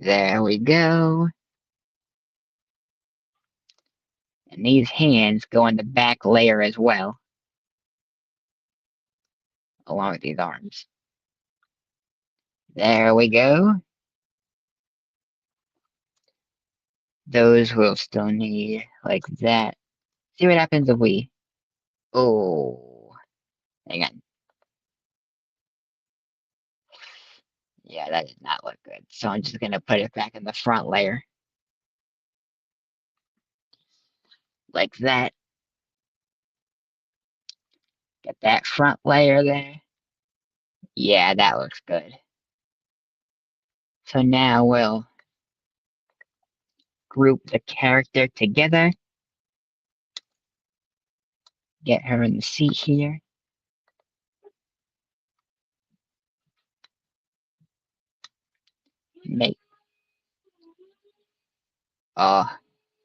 There we go. And these hands go in the back layer as well, along with these arms. There we go. Those we'll still need like that. See what happens if we. Oh, hang on. Yeah, that did not look good. So I'm just gonna put it back in the front layer. Like that. Get that front layer there. Yeah, that looks good. So now we'll group the character together. Get her in the seat here. Make. Oh,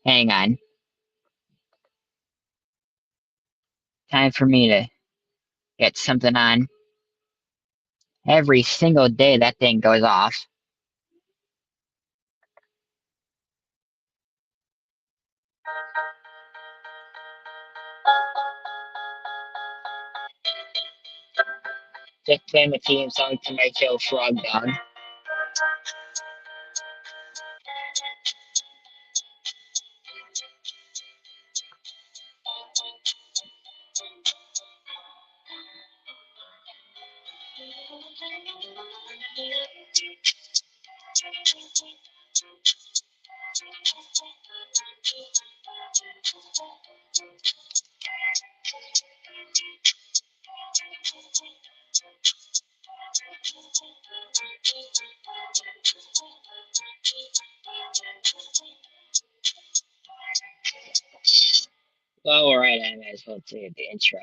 hang on. Time for me to get something on. Every single day that thing goes off. Just playing the theme song to my chill frog dog. Well, alright, I might as well do the intro.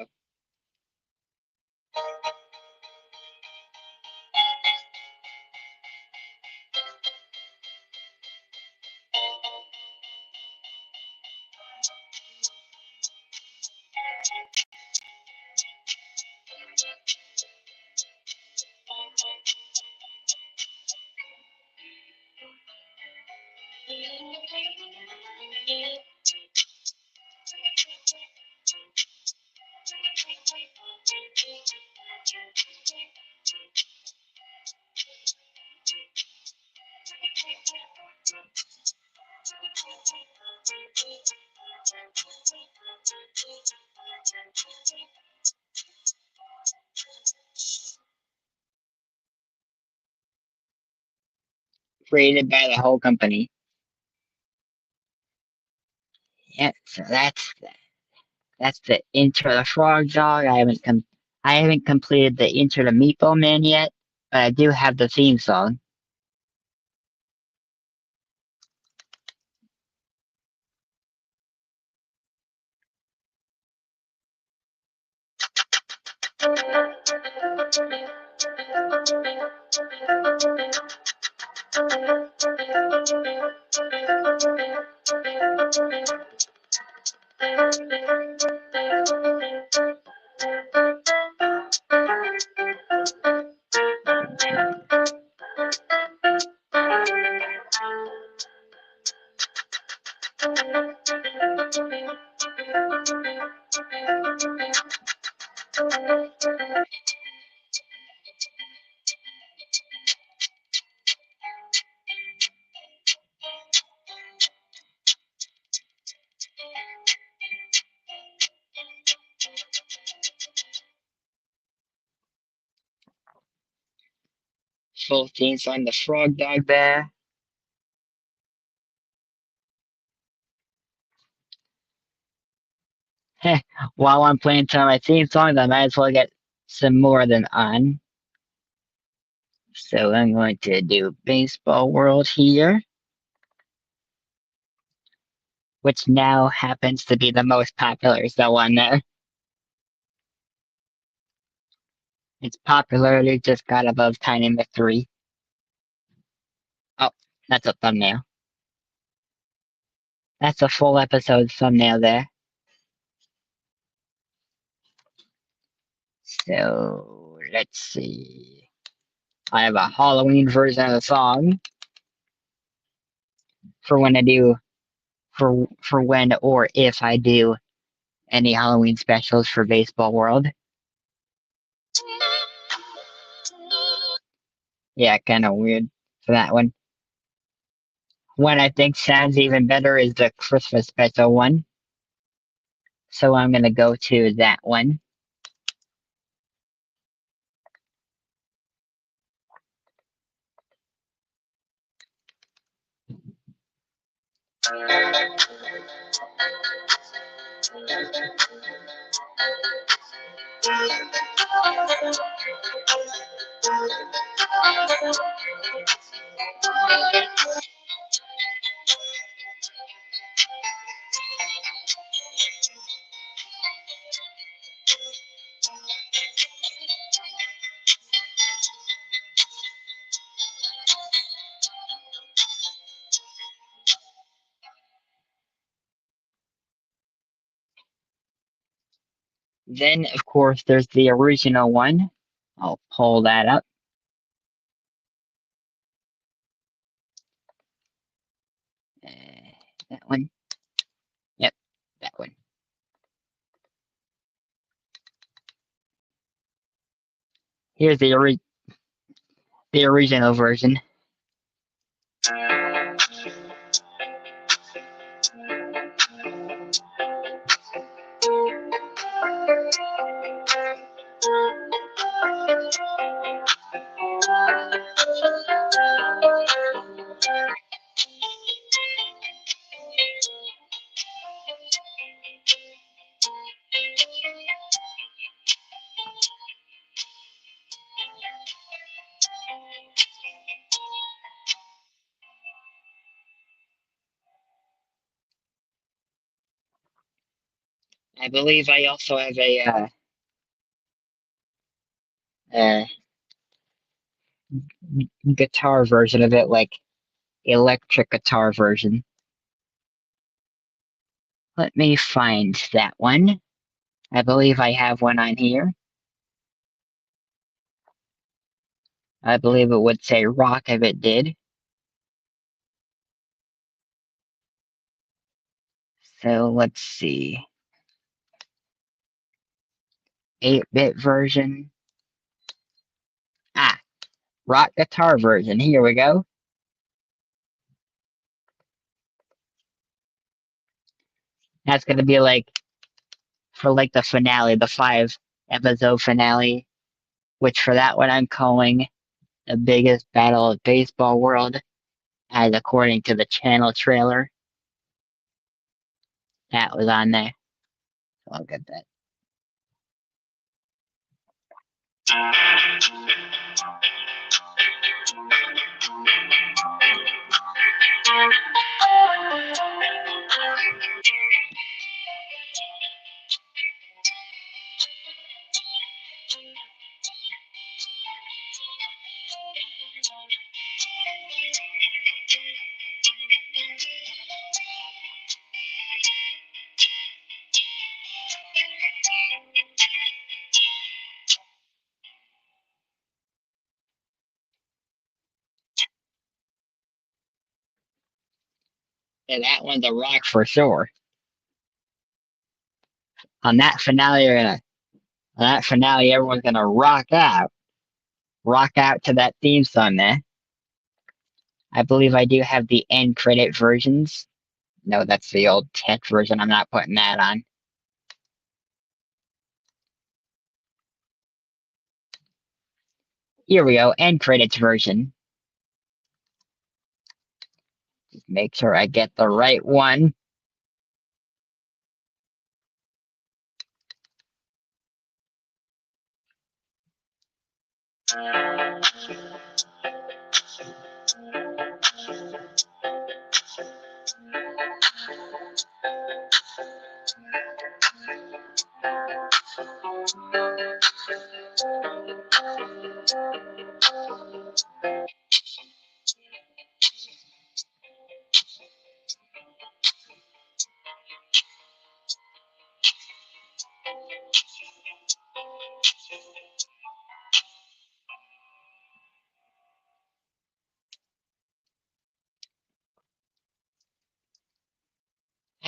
Created by the whole company. Yep, so that's the intro to the frog dog. I haven't completed the intro to Meatball Man yet, but I do have the theme song. Full theme song, the frog dog there. Heh, while I'm playing some of my theme songs, I might as well get some more than on. So I'm going to do Baseball World here, which now happens to be the most popular so on there. Its popularity just got above Tiny Mystery. Oh, that's a thumbnail. That's a full episode thumbnail there. So let's see. I have a Halloween version of the song for when I do for when or if I do any Halloween specials for Baseball World. Yeah, kind of weird for that one. One I think sounds even better is the Christmas special one. So I'm gonna go to that one. Then, of course, there's the original one. I'll pull that up. Uh, that one. Yep, that one. Here's the original version. I believe I also have a guitar version of it, like electric guitar version. Let me find that one. I believe I have one on here. I believe it would say rock if it did. So let's see. 8-bit version. Ah, rock guitar version. Here we go. That's gonna be like for like the finale, the 5 episode finale, which for that one I'm calling the biggest battle of baseball world, as according to the channel trailer. That was on there. So I'll get that. Yeah, that one's a rock for sure. On that finale, everyone's gonna rock out to that theme song there. I believe I do have the end credit versions. No, that's the old tech version. I'm not putting that on. Here we go, end credits version. Just make sure I get the right one.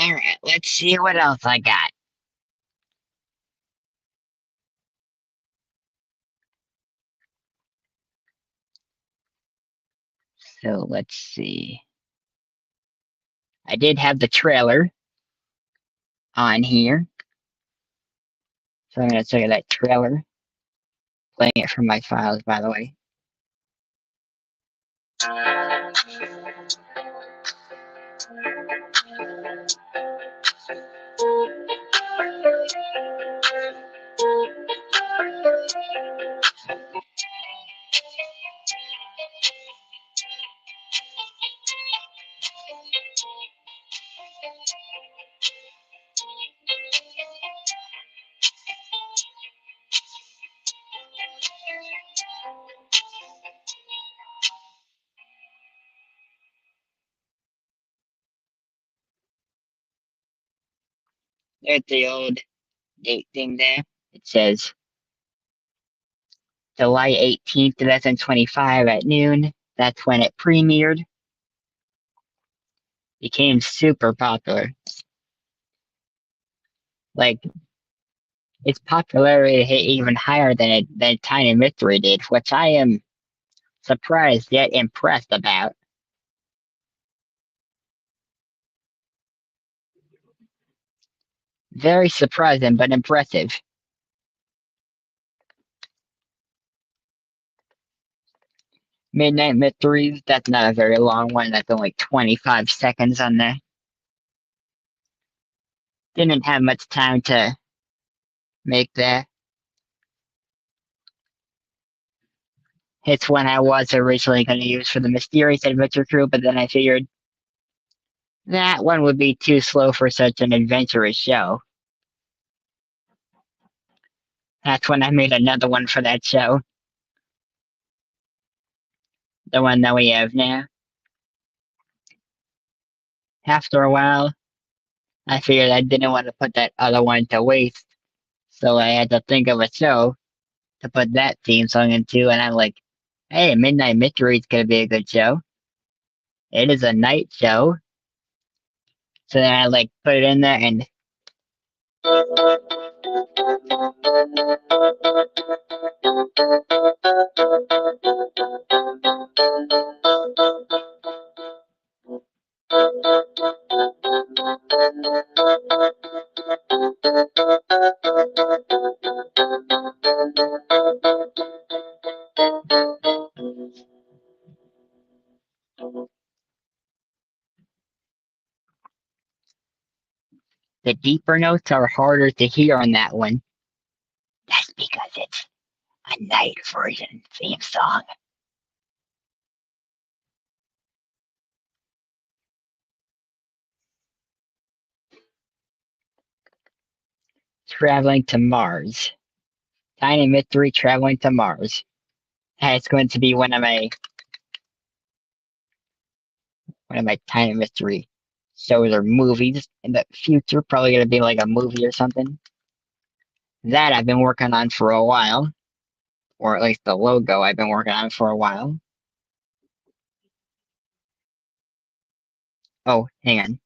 Alright, let's see what else I got. So let's see. I did have the trailer on here. So I'm gonna check that trailer. Playing it from my files, by the way. There's the old date thing there. It says July 18th, 2025 at noon. That's when it premiered. Became super popular. Like, its popularity hit even higher than Tiny Mystery did, which I am surprised yet impressed about. Very surprising but impressive. Midnight Mysteries, that's not a very long one. That's only 25 seconds on there. Didn't have much time to make that. It's one I was originally going to use for the Mysterious Adventure Crew, but then I figured that one would be too slow for such an adventurous show. That's when I made another one for that show. The one that we have now. After a while, I figured I didn't want to put that other one to waste, so I had to think of a show to put that theme song into, and I'm like, hey, Midnight Mystery is going to be a good show. It is a night show. So then I like put it in there and the deeper notes are harder to hear on that one. That's because it's a night version theme song. Traveling to Mars. Tiny Mystery Traveling to Mars. It's going to be one of my Tiny Mystery shows or movies in the future. Probably gonna be like a movie or something. That I've been working on for a while. Or at least the logo I've been working on for a while. Oh, hang on.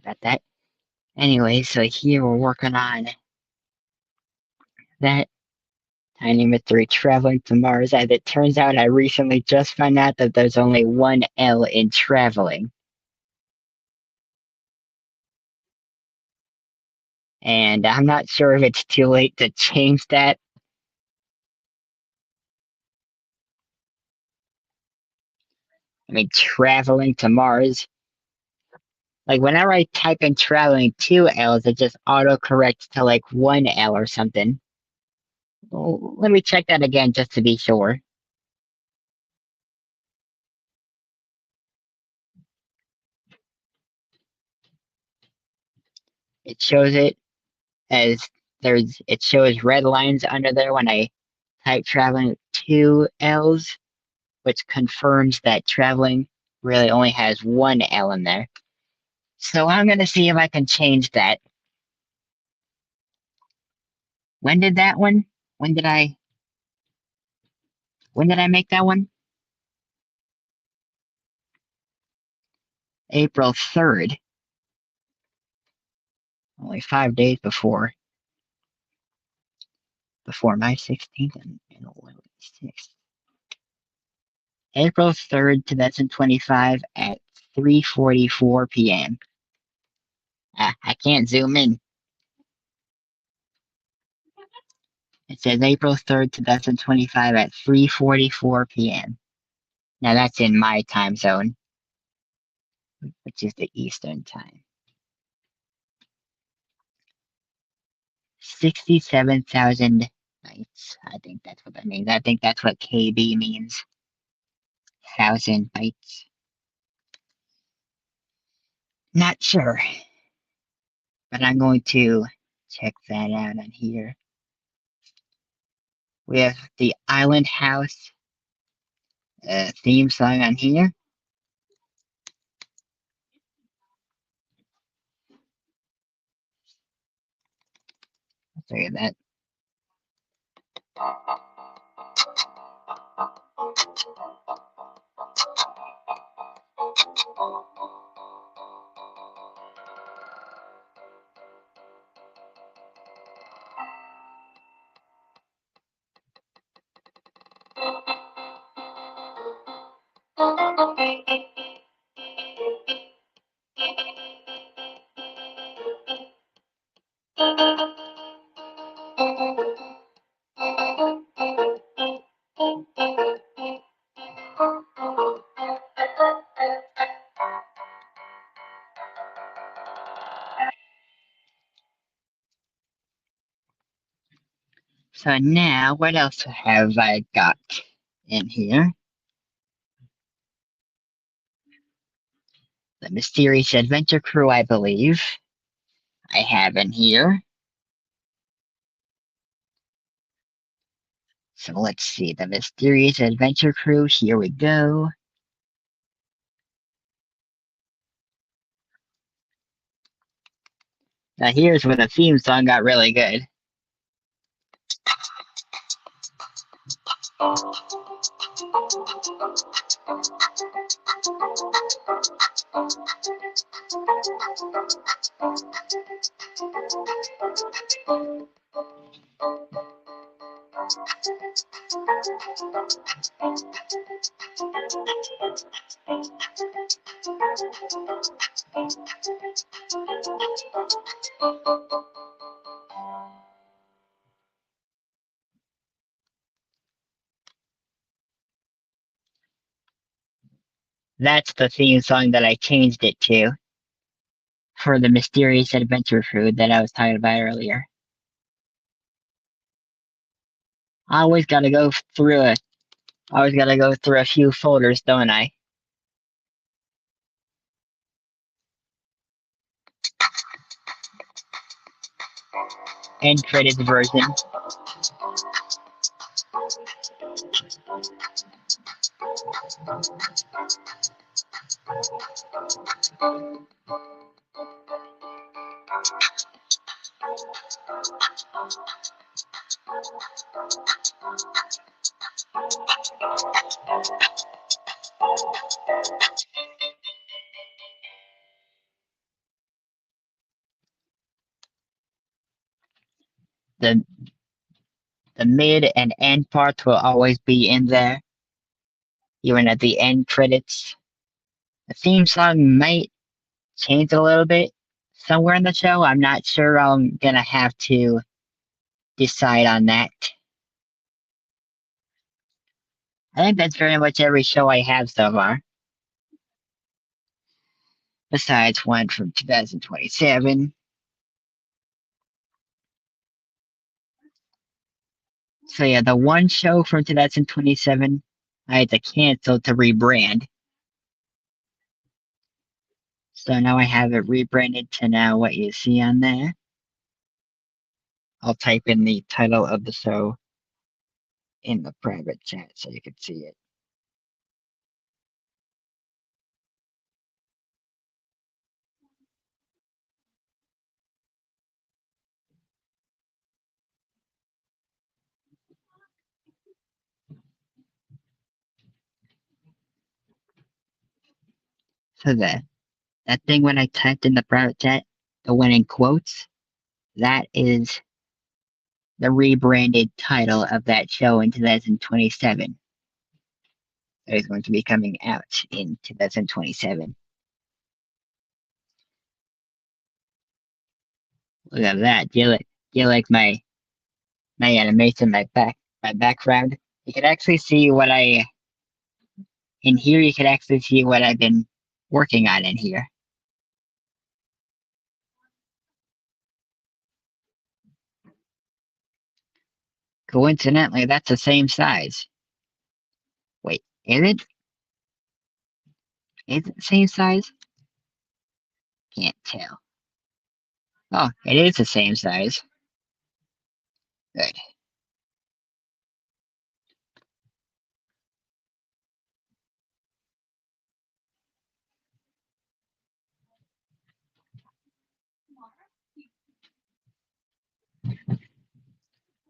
about that. Anyway, so here we're working on that tiny mystery traveling to Mars. As it turns out, I recently just found out that there's only one L in traveling. And I'm not sure if it's too late to change that. I mean, traveling to Mars. Like, whenever I type in traveling two L's, it just autocorrects to like one L or something. Well, let me check that again just to be sure. It shows it as it shows red lines under there when I type traveling two L's, which confirms that traveling really only has one L in there. So I'm gonna see if I can change that. When did that one? When did I when did I make that one? April 3rd. Only 5 days before my 16th and 6th. April 3rd, 2025 at 3:44 p.m. I can't zoom in. It says April 3rd, 2025 at 3:44 p.m. Now that's in my time zone, which is the Eastern time. 67,000 bytes. I think that's what that means. I think that's what KB means. 1,000 bytes. Not sure, but I'm going to check that out on here. We have the Island House theme song on here. Look at that. So now, what else have I got in here? The Mysterious Adventure Crew, I believe, I have in here. So let's see, the Mysterious Adventure Crew, here we go. Now here's where the theme song got really good. That's the theme song that I changed it to for the Mysterious Adventure Crew that I was talking about earlier. I always gotta go through a few folders, don't I? End credits version. The the mid and end parts will always be in there, even at the end credits. The theme song might change a little bit somewhere in the show. I'm not sure. I'm gonna have to decide on that. I think that's very much every show I have so far. Besides one from 2027. So yeah, the one show from 2027 I had to cancel to rebrand. So now I have it rebranded to now what you see on there. I'll type in the title of the show in the private chat so you can see it. So that thing when I typed in the private chat, the one in quotes, that is the rebranded title of that show in 2027. That is going to be coming out in 2027. Look at that. Do you like my animation, my background? You can actually see what I in here. You can actually see what I've been working on in here. Coincidentally, that's the same size. Wait, is it? Is it the same size? Can't tell. Oh, it is the same size. Good.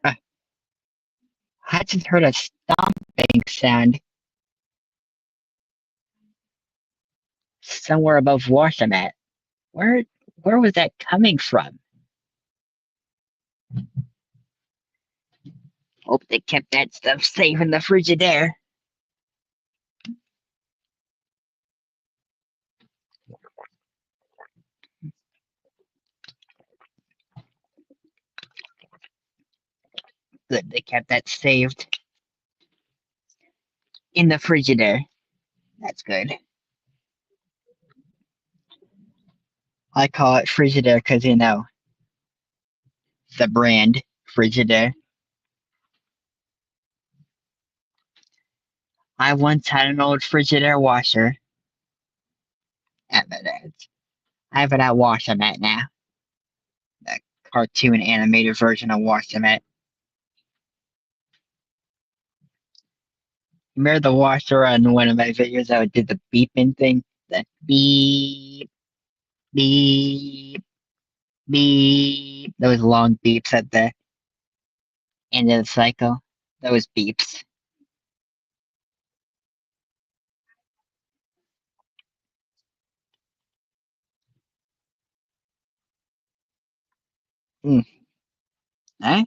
Uh, I just heard a stomping sound somewhere above Washamat. Where where was that coming from? Hope they kept that stuff safe in the Frigidaire. Good, they kept that saved in the Frigidaire. That's good. I call it Frigidaire because the brand Frigidaire. I once had an old Frigidaire washer. I have it at Washamat now. The cartoon animated version of Washamat. Remember the washer on one of my videos that did the beeping thing? The beep, beep, beep. Those long beeps at the end of the cycle. Those beeps. Mm. Huh?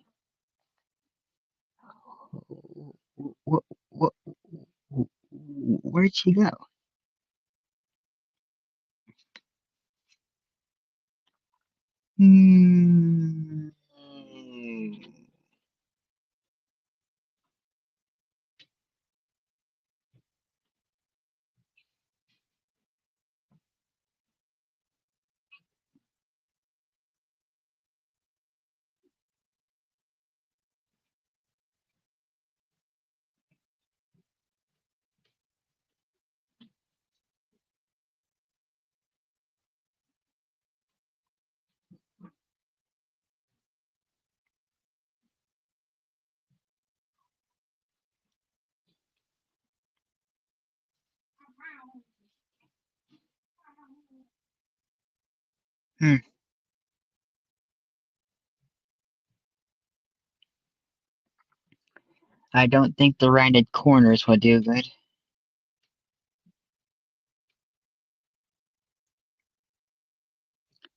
Wh- wh- Where'd she go? Hmm. Hmm. I don't think the rounded corners will do good.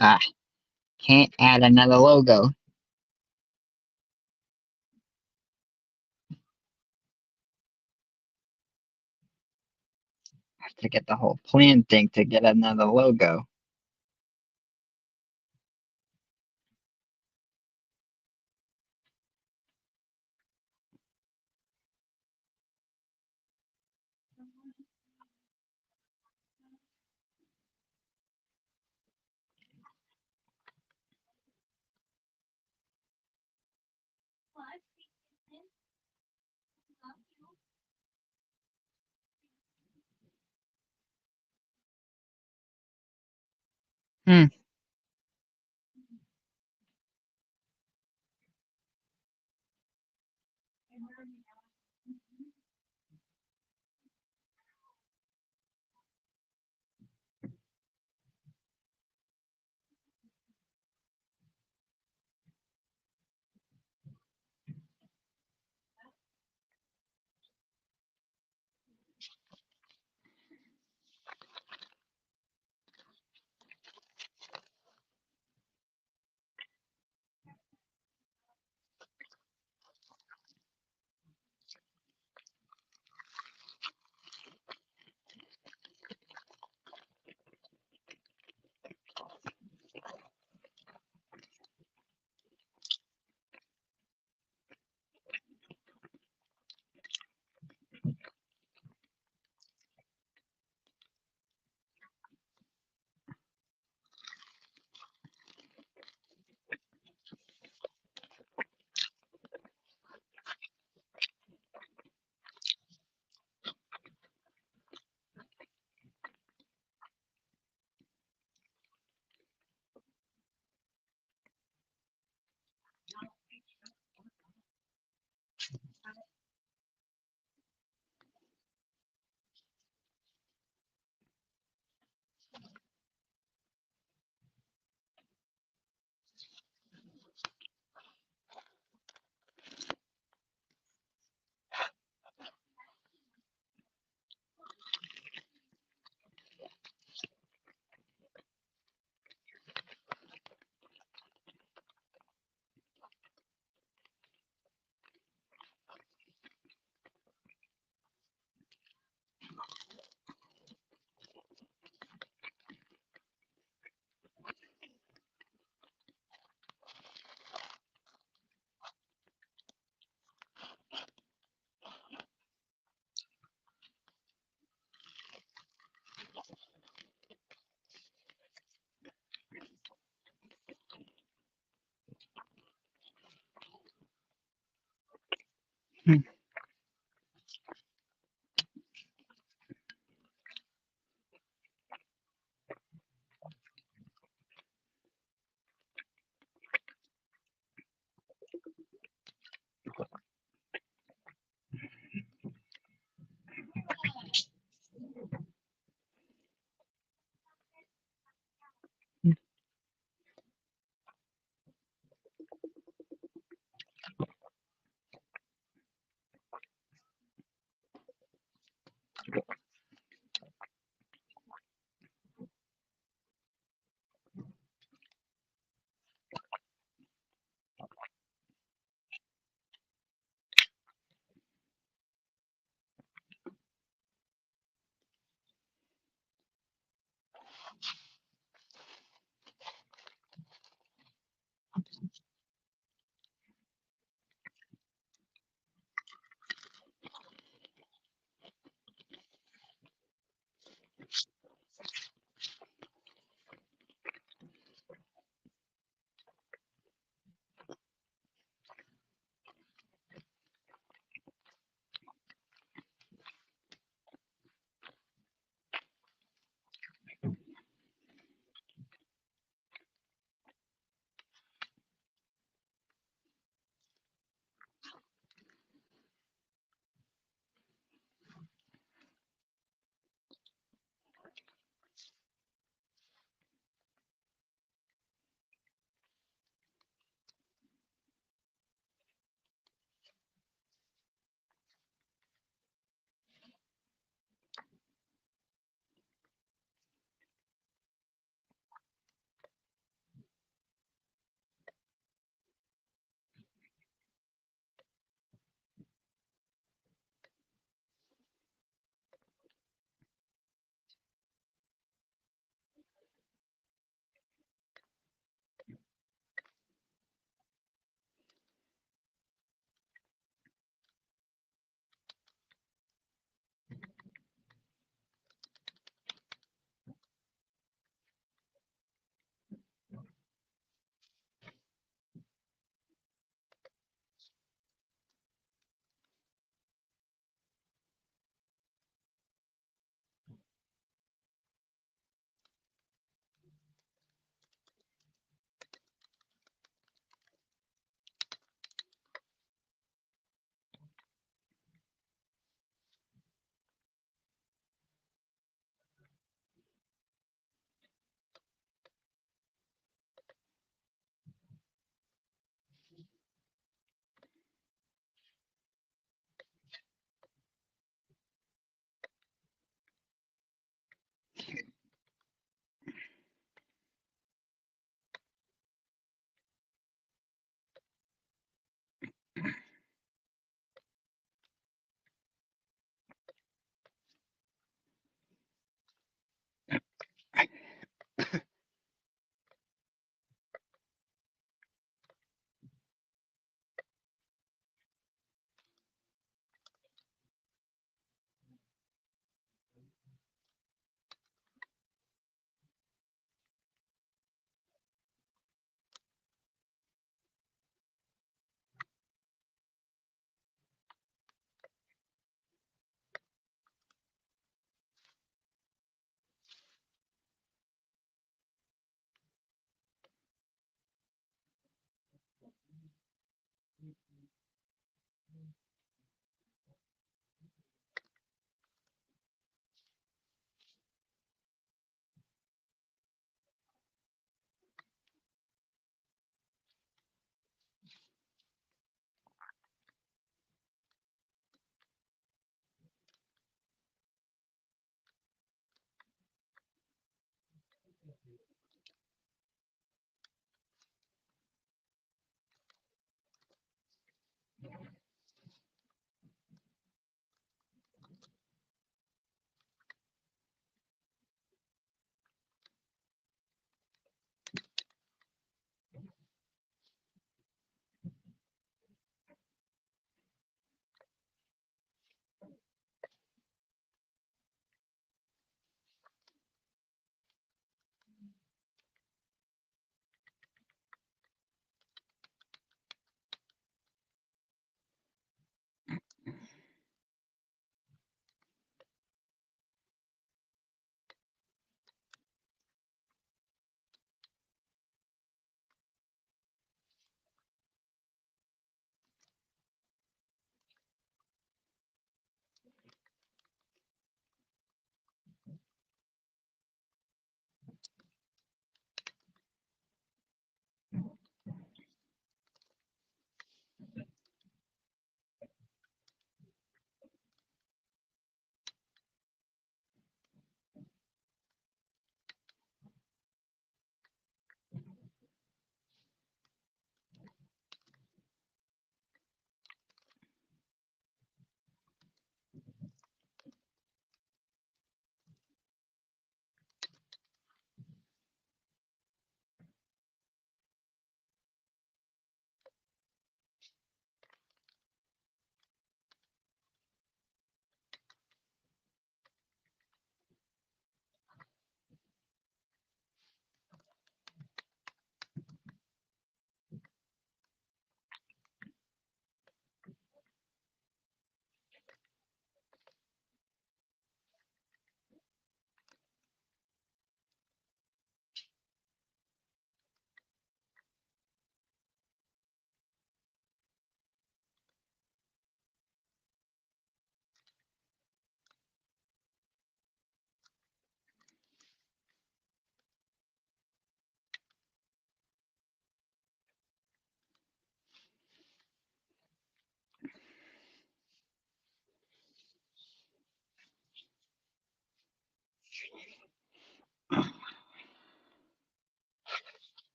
Ah, can't add another logo. Have to get the whole plan thing to get another logo. Hmm. Hmm.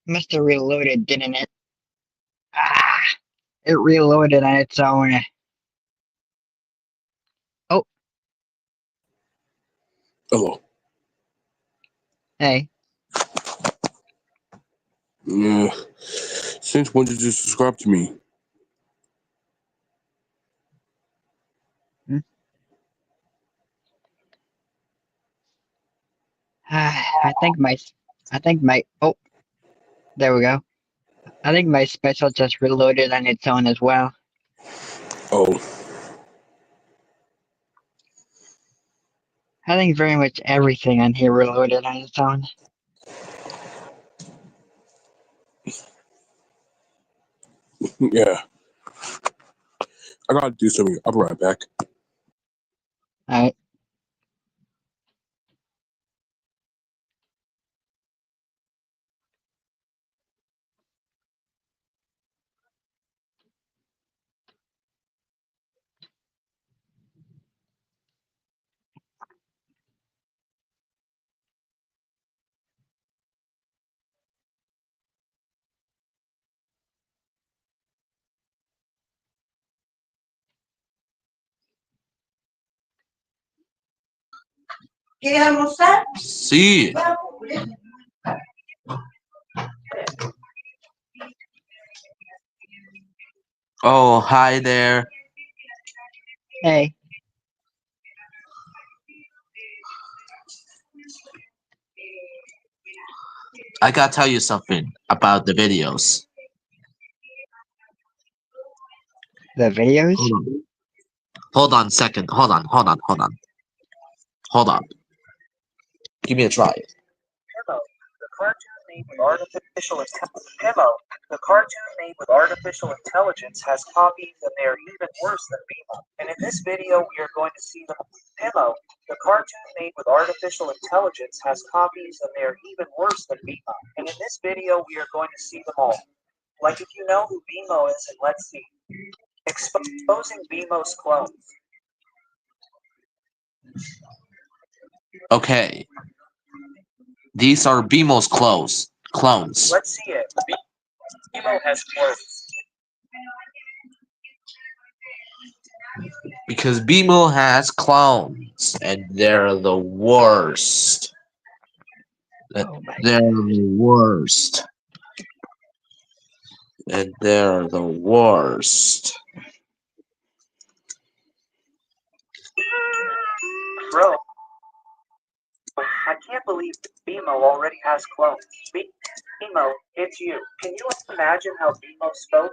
Must have reloaded, didn't it? Ah, it reloaded on its own. Oh, Hello. hey. Yeah. Since when did you subscribe to me? Hmm? I think my, oh, there we go. I think my special just reloaded on its own as well. Oh. I think very much everything on here reloaded on its own. Yeah. I gotta do something. I'll be right back. Alright. ¿Quieres almorzar? Sí. Oh, hi there. Hey. I gotta tell you something about the videos. The videos? Hold on a second. Hold on. Give me a try. made with artificial intelligence. Pimo, the cartoon made with artificial intelligence has copies and they are even worse than Bimo. And in this video, we are going to see them. Pimo, the cartoon made with artificial intelligence has copies and they are even worse than Bimo. And in this video, we are going to see them all. Like if you know who Bimo is, and let's see. Exposing Bimo's clones. Okay. These are Bemo's clones. Let's see it. Bimo has clones. Because Bemo has clones, and they're the worst. Oh my They're the worst. And they're the worst. Bro, I can't believe Bimo already has clones. Bimo, it's you. Can you imagine how Bimo spoke?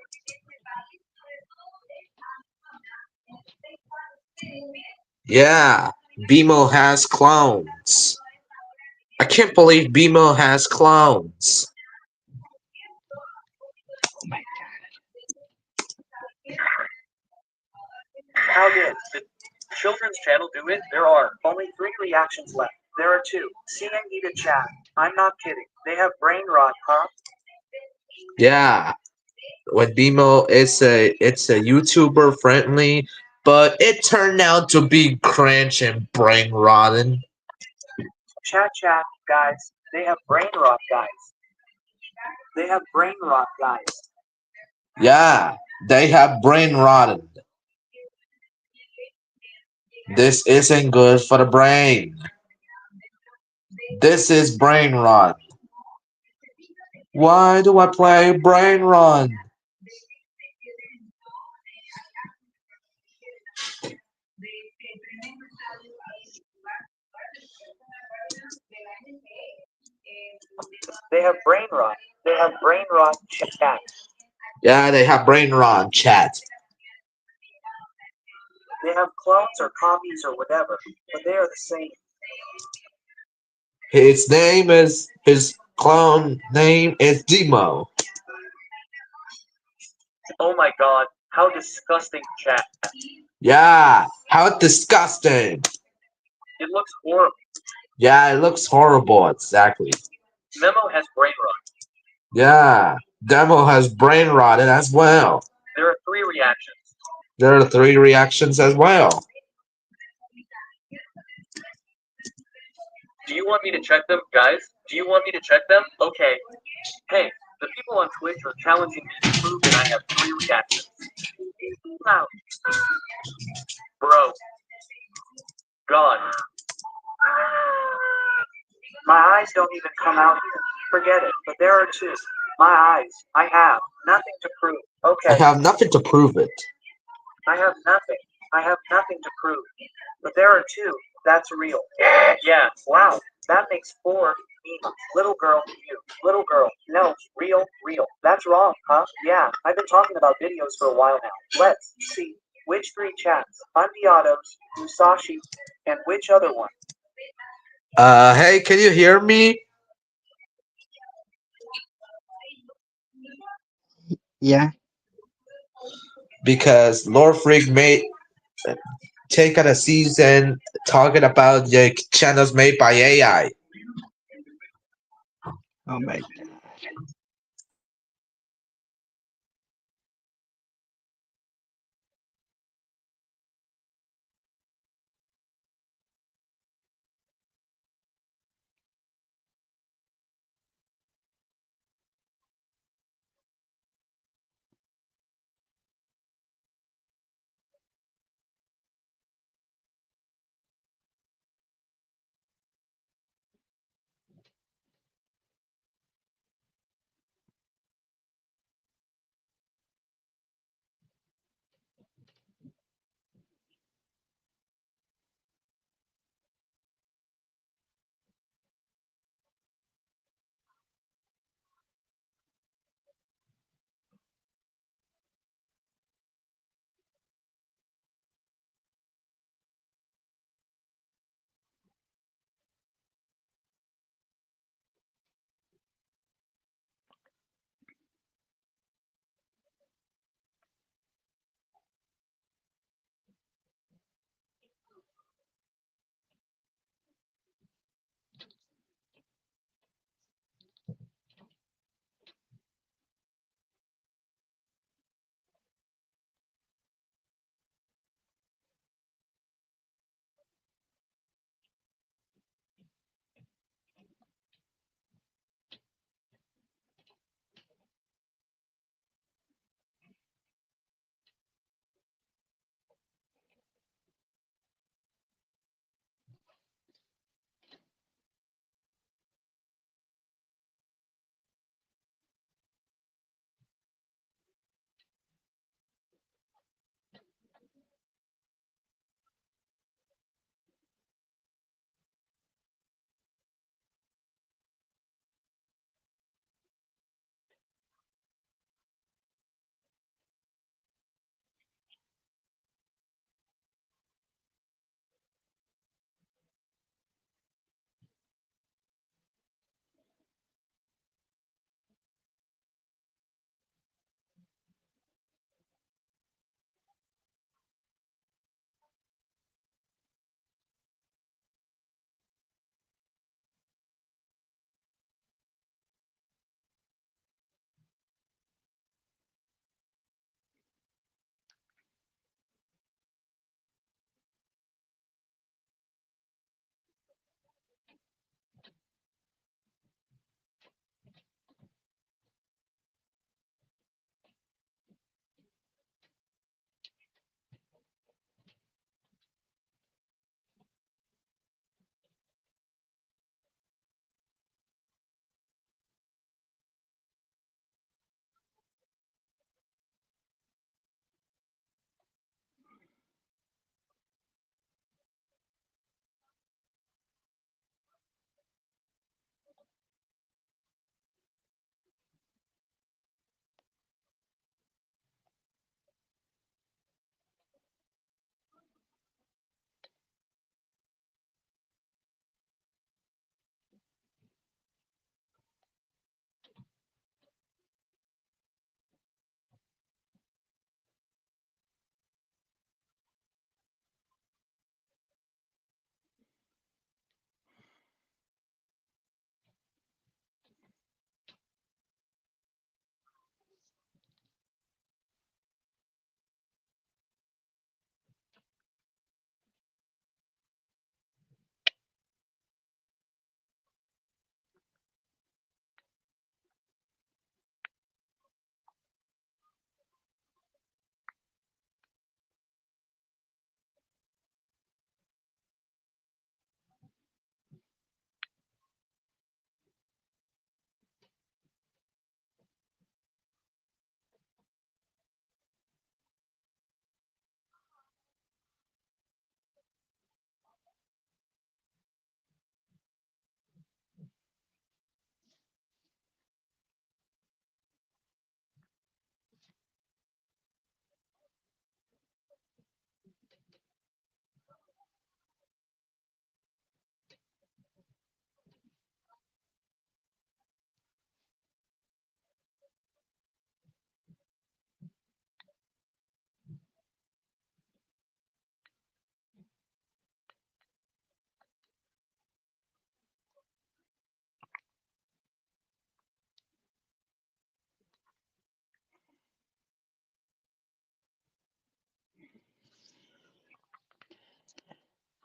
Yeah, Bemo has clones. I can't believe Bemo has clones. oh my How did the children's channel do it? There are only 3 reactions left. There are 2. See and eat a chat. I'm not kidding. They have brain rot, huh? Yeah, with Bemo, it's a YouTuber friendly, but it turned out to be cringe and brain rotten. Chat, guys. They have brain rot, guys. They have brain rot, guys. Yeah, they have brain rotten. This isn't good for the brain. This is brain rot. Why do I play brain rot? They have brain rot. They have brain rot, chat. Yeah, they have brain rot, chat. They have clones or copies or whatever, but they are the same. His clone name is Demo. Oh my god, how disgusting, chat. Yeah, how disgusting. It looks horrible. Yeah, it looks horrible, exactly. Memo has brain rot. Yeah, Demo has brain rotted as well. There are 3 reactions. There are 3 reactions as well. Do you want me to check them, guys? Do you want me to check them? Okay. Hey, the people on Twitch are challenging me to prove that I have 3 reactions. Wow. Bro. God. My eyes don't even come out here. Forget it, but there are 2. My eyes. I have nothing to prove. Okay. I have nothing to prove it. I have nothing. I have nothing to prove. But there are 2. That's real. Yeah, wow. That makes 4. Me. Little girl, you. Little girl. No, real. That's wrong, huh? Yeah, I've been talking about videos for a while now. Let's see. Which 3 chats? Undiados, Musashi, and which other one? Hey, can you hear me? Yeah. Because Lord Freak made take out a season talking about the channels made by AI. Oh my god.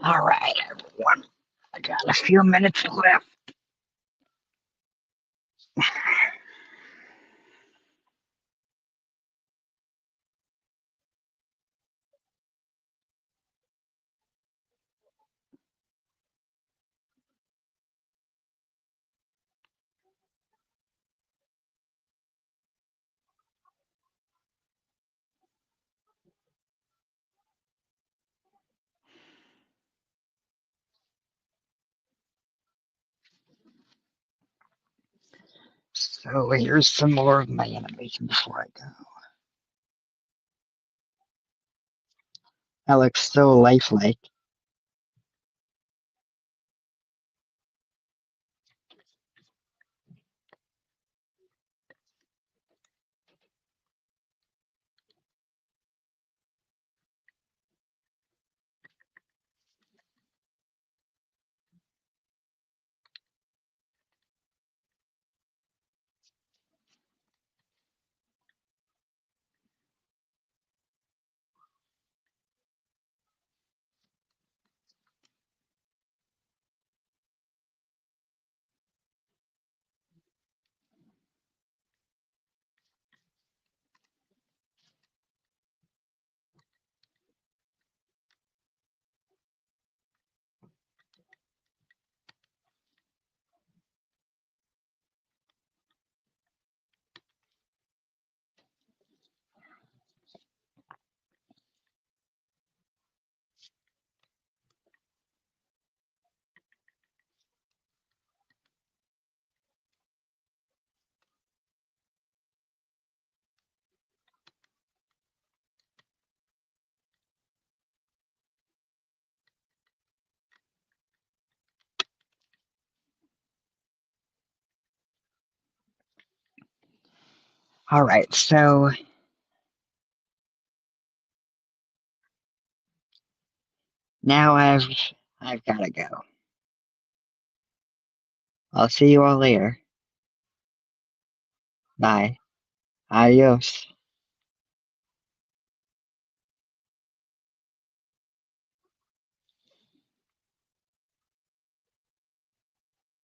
All right, everyone. I got a few minutes left. So here's some more of my animation before I go. That looks so lifelike. All right, so now I've got to go. I'll see you all later. Bye. Adios.